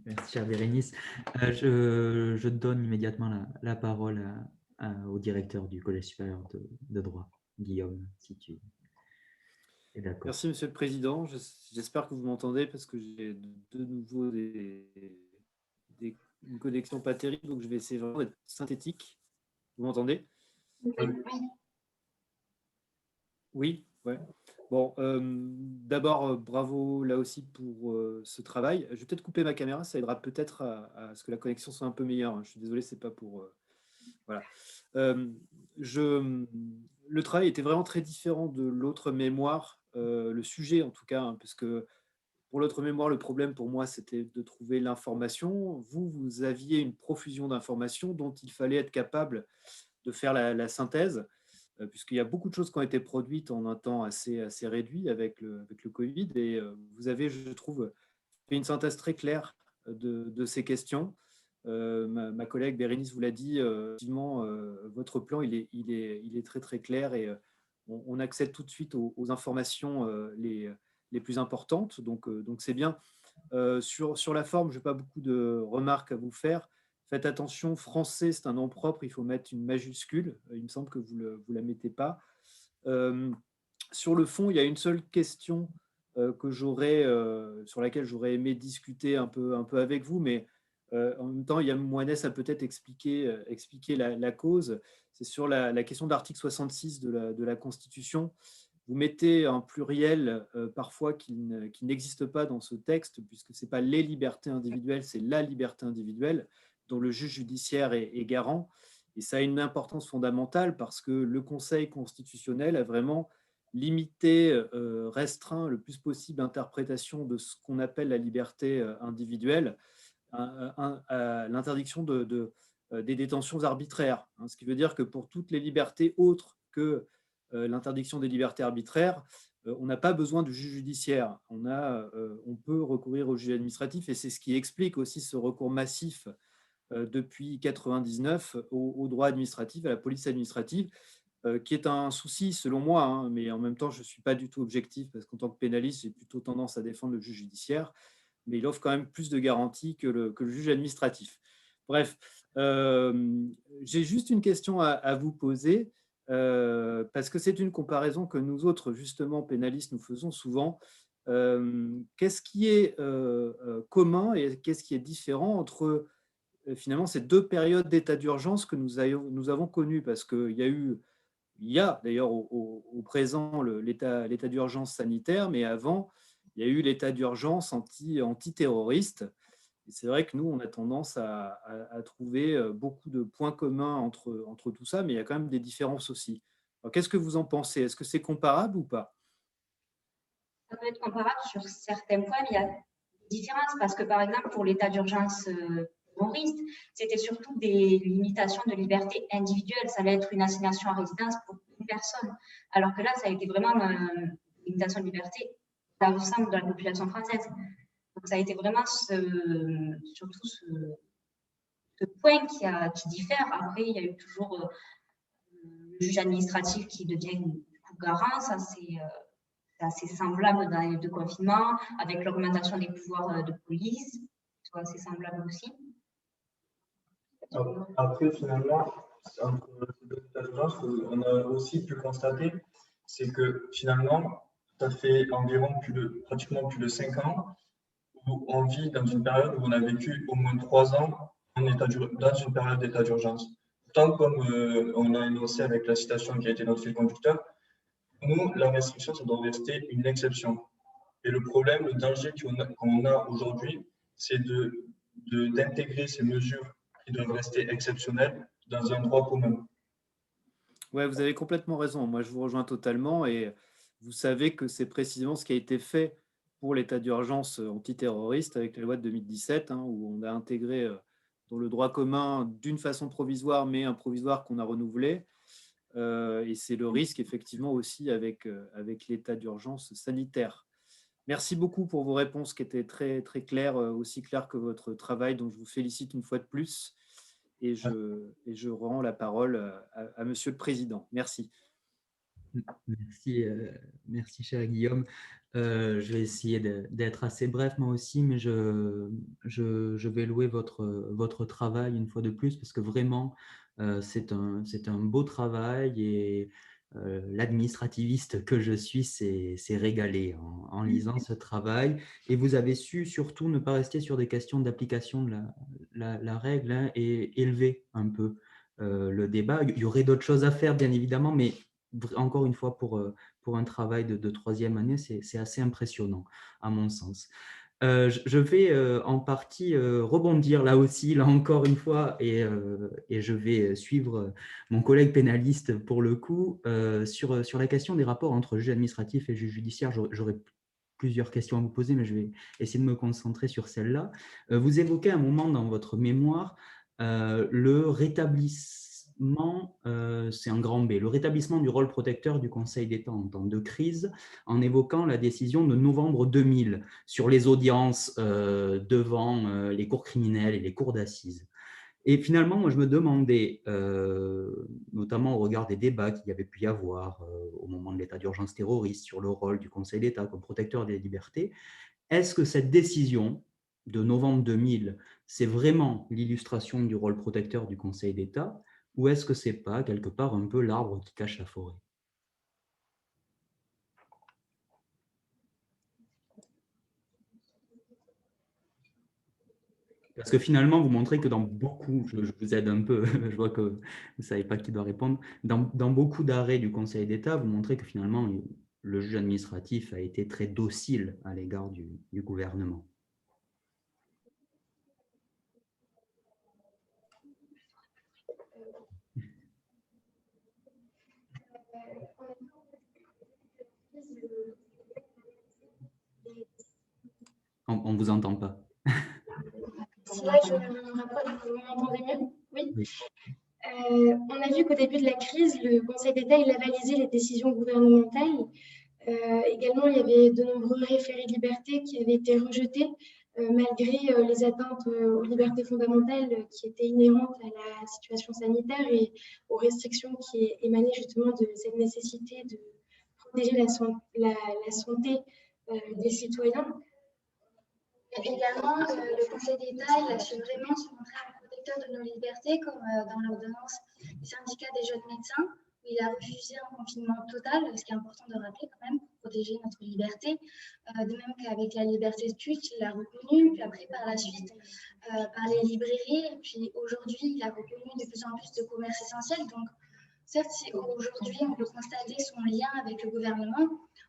merci chère Bérénice. Je donne immédiatement la parole au directeur du Collège supérieur de droit, Guillaume, si tu es d'accord. Merci, Monsieur le Président. J'espère que vous m'entendez parce que j'ai de nouveau une connexion pas terrible, donc je vais essayer vraiment d'être synthétique. Vous m'entendez? Oui, ouais. Bon, d'abord, bravo là aussi pour ce travail. Je vais peut-être couper ma caméra, ça aidera peut-être à ce que la connexion soit un peu meilleure. Je suis désolé, c'est pas pour... voilà. Le travail était vraiment très différent de l'autre mémoire, le sujet en tout cas, hein, parce que pour l'autre mémoire, le problème pour moi, c'était de trouver l'information. Vous aviez une profusion d'informations dont il fallait être capable de faire la synthèse, puisqu'il y a beaucoup de choses qui ont été produites en un temps assez réduit avec le Covid. Et vous avez, je trouve, fait une synthèse très claire de ces questions. Ma collègue Bérénice vous l'a dit, effectivement, votre plan, il est très clair et on accède tout de suite aux informations les plus importantes. Donc c'est bien. Sur la forme, je n'ai pas beaucoup de remarques à vous faire. Faites attention, français, c'est un nom propre, il faut mettre une majuscule. Il me semble que vous ne la mettez pas. Sur le fond, il y a une seule question sur laquelle j'aurais aimé discuter un peu avec vous, mais en même temps, Yann Moines a peut-être expliqué la cause. C'est sur la question de l'article 66 de la Constitution. Vous mettez un pluriel parfois qui n'existe pas dans ce texte, puisque ce n'est pas les libertés individuelles, c'est la liberté individuelle, dont le juge judiciaire est garant. Et ça a une importance fondamentale parce que le Conseil constitutionnel a vraiment limité, restreint le plus possible l'interprétation de ce qu'on appelle la liberté individuelle à l'interdiction des détentions arbitraires. Ce qui veut dire que pour toutes les libertés autres que l'interdiction des libertés arbitraires, on n'a pas besoin du juge judiciaire. On peut recourir au juge administratif et c'est ce qui explique aussi ce recours massif depuis 1999 au droit administratif, à la police administrative, qui est un souci selon moi, hein, mais en même temps je ne suis pas du tout objectif parce qu'en tant que pénaliste, j'ai plutôt tendance à défendre le juge judiciaire, mais il offre quand même plus de garanties que le juge administratif. Bref, j'ai juste une question à vous poser, parce que c'est une comparaison que nous autres, justement, pénalistes, nous faisons souvent. Qu'est-ce qui est commun et qu'est-ce qui est différent entre finalement ces deux périodes d'état d'urgence que nous avons connues? Parce qu'il y a d'ailleurs au présent l'état d'urgence sanitaire, mais avant, il y a eu l'état d'urgence antiterroriste. Et c'est vrai que nous, on a tendance à trouver beaucoup de points communs entre tout ça, mais il y a quand même des différences aussi. Alors, qu'est-ce que vous en pensez? Est-ce que c'est comparable ou pas? Ça peut être comparable sur certains points, mais il y a des différences parce que, par exemple, pour l'état d'urgence terroriste, c'était surtout des limitations de liberté individuelle. Ça allait être une assignation à résidence pour une personne. Alors que là, ça a été vraiment une limitation de liberté à l'ensemble de la population française. Donc, ça a été vraiment surtout ce point qui diffère. Après, il y a eu toujours le juge administratif qui devient du coup garant. Ça, c'est assez semblable dans les deux confinements, avec l'augmentation des pouvoirs de police. C'est assez semblable aussi. Après, finalement, entre ces deux états d'urgence, on a aussi pu constater, c'est que finalement, ça fait environ pratiquement plus de 5 ans où on vit dans une période où on a vécu au moins 3 ans dans une période d'état d'urgence. Pourtant, comme on a énoncé avec la citation qui a été notre fil conducteur, nous, la restriction, ça doit rester une exception. Et le problème, le danger qu'on a aujourd'hui, c'est d'intégrer ces mesures qui doivent rester exceptionnelles dans un droit commun. Ouais, vous avez complètement raison. Moi, je vous rejoins totalement. Et vous savez que c'est précisément ce qui a été fait pour l'état d'urgence antiterroriste avec la loi de 2017, hein, où on a intégré dans le droit commun d'une façon provisoire, mais un provisoire qu'on a renouvelé. Et c'est le risque, effectivement, aussi avec l'état d'urgence sanitaire. Merci beaucoup pour vos réponses qui étaient très, très claires, aussi claires que votre travail, dont je vous félicite une fois de plus. Et je rends la parole à Monsieur le Président. Merci. Merci, merci cher Guillaume. Je vais essayer d'être assez bref moi aussi, mais je vais louer votre travail une fois de plus parce que vraiment, c'est un beau travail et l'administrativiste que je suis s'est régalé en lisant ce travail. Et vous avez su surtout ne pas rester sur des questions d'application de la règle, hein, et élever un peu le débat. Il y aurait d'autres choses à faire, bien évidemment, mais encore une fois, pour un travail de troisième année, c'est assez impressionnant, à mon sens. Je vais en partie rebondir là aussi, là encore une fois, et je vais suivre mon collègue pénaliste pour le coup sur la question des rapports entre juge administratif et juge judiciaire. J'aurais plusieurs questions à vous poser, mais je vais essayer de me concentrer sur celle-là. Vous évoquez un moment dans votre mémoire le rétablissement, c'est un grand B, le rétablissement du rôle protecteur du Conseil d'État en temps de crise, en évoquant la décision de novembre 2000 sur les audiences devant les cours criminelles et les cours d'assises. Et finalement, moi, je me demandais, notamment au regard des débats qu'il y avait pu y avoir au moment de l'état d'urgence terroriste sur le rôle du Conseil d'État comme protecteur des libertés, est-ce que cette décision de novembre 2000, c'est vraiment l'illustration du rôle protecteur du Conseil d'État, ou est-ce que c'est pas quelque part un peu l'arbre qui cache la forêt? Parce que finalement, vous montrez que dans beaucoup, je vous aide un peu, je vois que vous ne savez pas qui doit répondre, dans beaucoup d'arrêts du Conseil d'État, vous montrez que finalement, le juge administratif a été très docile à l'égard du gouvernement. On ne vous entend pas. Si là, je me rapproche, vous m'entendez mieux? Oui. On a vu qu'au début de la crise, le Conseil d'État il avalisait les décisions gouvernementales. Également, il y avait de nombreux référés de liberté qui avaient été rejetés malgré les atteintes aux libertés fondamentales qui étaient inhérentes à la situation sanitaire et aux restrictions qui émanaient justement de cette nécessité de protéger la santé des citoyens. Également, le Conseil d'État il a su vraiment se montrer un protecteur de nos libertés, comme dans l'ordonnance du syndicat des jeunes médecins, où il a refusé un confinement total, ce qui est important de rappeler quand même, pour protéger notre liberté. De même qu'avec la liberté de culte, il l'a reconnu, puis après par la suite par les librairies, et puis aujourd'hui, il a reconnu de plus en plus de commerces essentiels. Donc, certes, aujourd'hui, on peut constater son lien avec le gouvernement.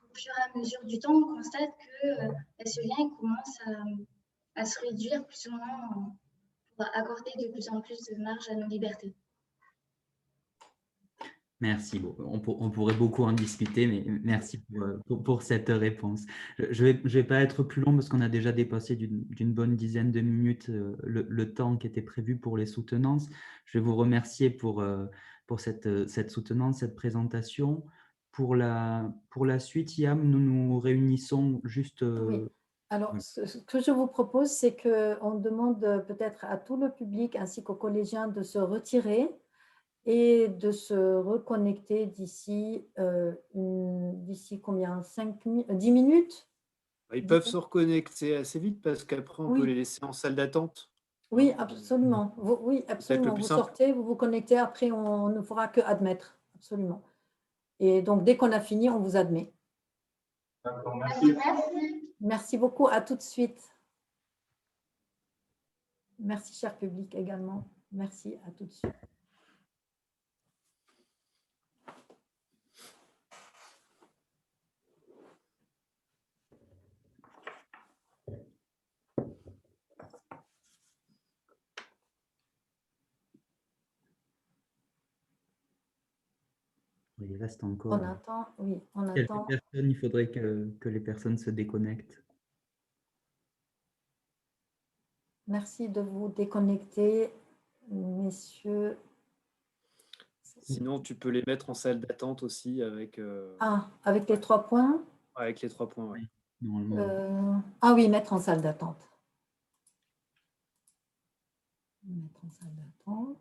Au fur et à mesure du temps, on constate que ce lien commence à se réduire plus ou moins pour accorder de plus en plus de marge à nos libertés. Merci. Bon, on pourrait beaucoup en discuter, mais merci pour cette réponse. Je vais pas être plus long parce qu'on a déjà dépassé d'une bonne dizaine de minutes le temps qui était prévu pour les soutenances. Je vais vous remercier pour cette soutenance, cette présentation. Pour la suite, Yam, nous nous réunissons juste… Oui. Alors, ce que je vous propose, c'est qu'on demande peut-être à tout le public ainsi qu'aux collégiens de se retirer et de se reconnecter d'ici combien 10 minutes? Ils peuvent se reconnecter assez vite parce qu'après, on peut les laisser en salle d'attente. Oui, absolument. Oui, absolument. Vous sortez, vous vous connectez, après, on ne fera que admettre. Absolument. Et donc, dès qu'on a fini, on vous admet. D'accord, merci. Merci beaucoup. À tout de suite. Merci, cher public, également. Merci, à tout de suite. Il reste encore On attend, oui, on quelques attend. personnes. Il faudrait que les personnes se déconnectent. Merci de vous déconnecter, messieurs. Sinon, tu peux les mettre en salle d'attente aussi avec… avec les 3 points? Avec les 3 points, oui. Ah oui, mettre en salle d'attente. Mettre en salle d'attente.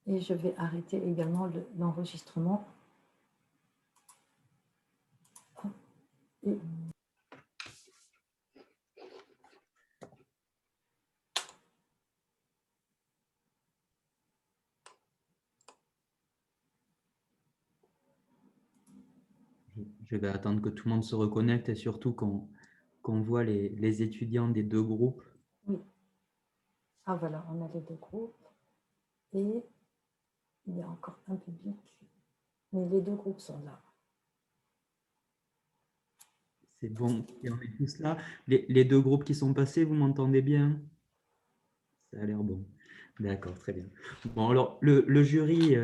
Et je vais arrêter également l'enregistrement. Et je vais attendre que tout le monde se reconnecte et surtout qu'on voit les étudiants des deux groupes. oui. Ah voilà, on a les deux groupes. Et il y a encore un public. Mais les deux groupes sont là. C'est bon, et on est tous là. Les deux groupes qui sont passés, vous m'entendez bien? Ça a l'air bon. D'accord, très bien. Bon, alors, le jury,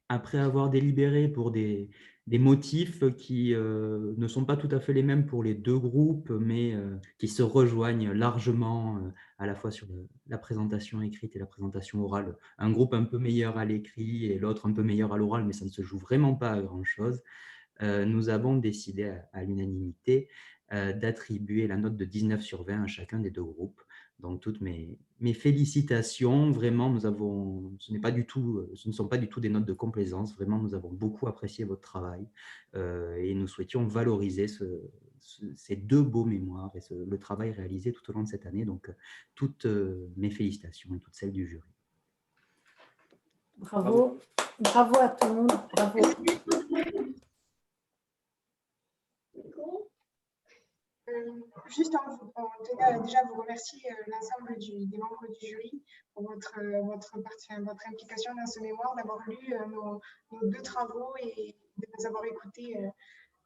après avoir délibéré pour des motifs qui ne sont pas tout à fait les mêmes pour les deux groupes, mais qui se rejoignent largement à la fois sur la présentation écrite et la présentation orale. Un groupe un peu meilleur à l'écrit et l'autre un peu meilleur à l'oral, mais ça ne se joue vraiment pas à grand-chose. Nous avons décidé à l'unanimité d'attribuer la note de 19 sur 20 à chacun des deux groupes. Donc, toutes mes félicitations. Vraiment, ce ne sont pas du tout des notes de complaisance. Vraiment, nous avons beaucoup apprécié votre travail et nous souhaitions valoriser ces deux beaux mémoires et le travail réalisé tout au long de cette année. Donc, toutes mes félicitations et toutes celles du jury. Bravo. Bravo à tout le monde. Bravo. Juste, on tenait déjà à vous remercier l'ensemble des membres du jury pour votre implication dans ce mémoire, d'avoir lu nos deux travaux et de nous avoir écoutés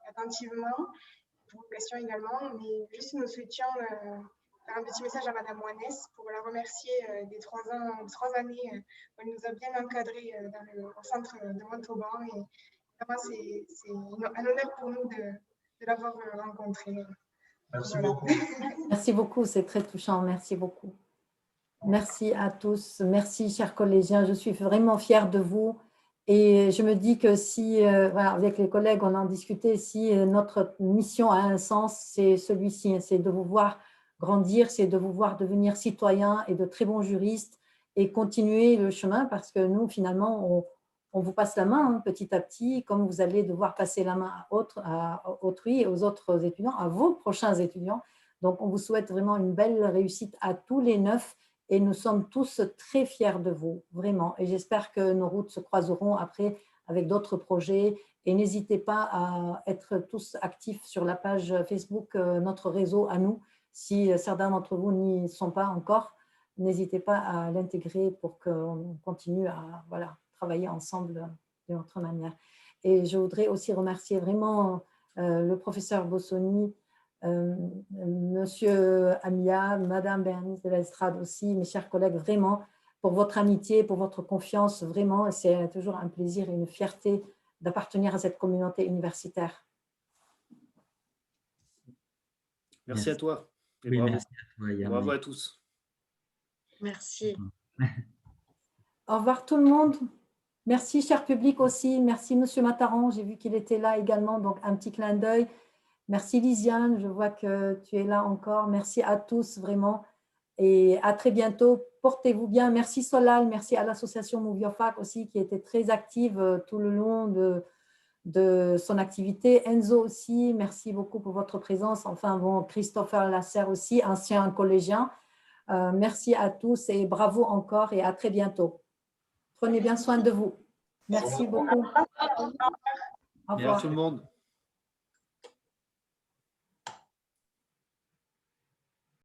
attentivement, pour vos questions également. Mais juste, nous souhaitions faire un petit message à Madame Moines pour la remercier des 3 années où elle nous a bien encadrés au centre de Montauban. Et vraiment, c'est un honneur pour nous de l'avoir rencontrée. Merci beaucoup. Merci beaucoup, c'est très touchant. Merci beaucoup. Merci à tous. Merci, chers collégiens. Je suis vraiment fière de vous. Et je me dis que si, voilà, avec les collègues, on en discutait, si notre mission a un sens, c'est celui-ci, c'est de vous voir grandir, c'est de vous voir devenir citoyens et de très bons juristes et continuer le chemin parce que nous, finalement, on vous passe la main petit à petit, comme vous allez devoir passer la main à autrui et aux autres étudiants, à vos prochains étudiants. Donc, on vous souhaite vraiment une belle réussite à tous les 9 et nous sommes tous très fiers de vous, vraiment. Et j'espère que nos routes se croiseront après avec d'autres projets. Et n'hésitez pas à être tous actifs sur la page Facebook, notre réseau à nous. Si certains d'entre vous n'y sont pas encore, n'hésitez pas à l'intégrer pour qu'on continue à travailler ensemble d'une autre manière. Et je voudrais aussi remercier vraiment le professeur Bossoni, Monsieur Amia, Madame Bernice de l'Estrade aussi, mes chers collègues, vraiment, pour votre amitié, pour votre confiance, vraiment, c'est toujours un plaisir et une fierté d'appartenir à cette communauté universitaire. Merci à toi. Et oui, bravo. merci à toi, Yann. Bravo à tous. Merci. Au revoir tout le monde. Merci, cher public aussi. Merci, Monsieur Mataron. J'ai vu qu'il était là également, donc un petit clin d'œil. Merci, Lisiane. Je vois que tu es là encore. Merci à tous, vraiment. Et à très bientôt. Portez-vous bien. Merci, Solal. Merci à l'association Moviofac aussi, qui était très active tout le long de son activité. Enzo aussi, merci beaucoup pour votre présence. Enfin, bon, Christopher Lasserre aussi, ancien collégien. Merci à tous et bravo encore et à très bientôt. Prenez bien soin de vous. Merci beaucoup. Au revoir. Merci tout le monde.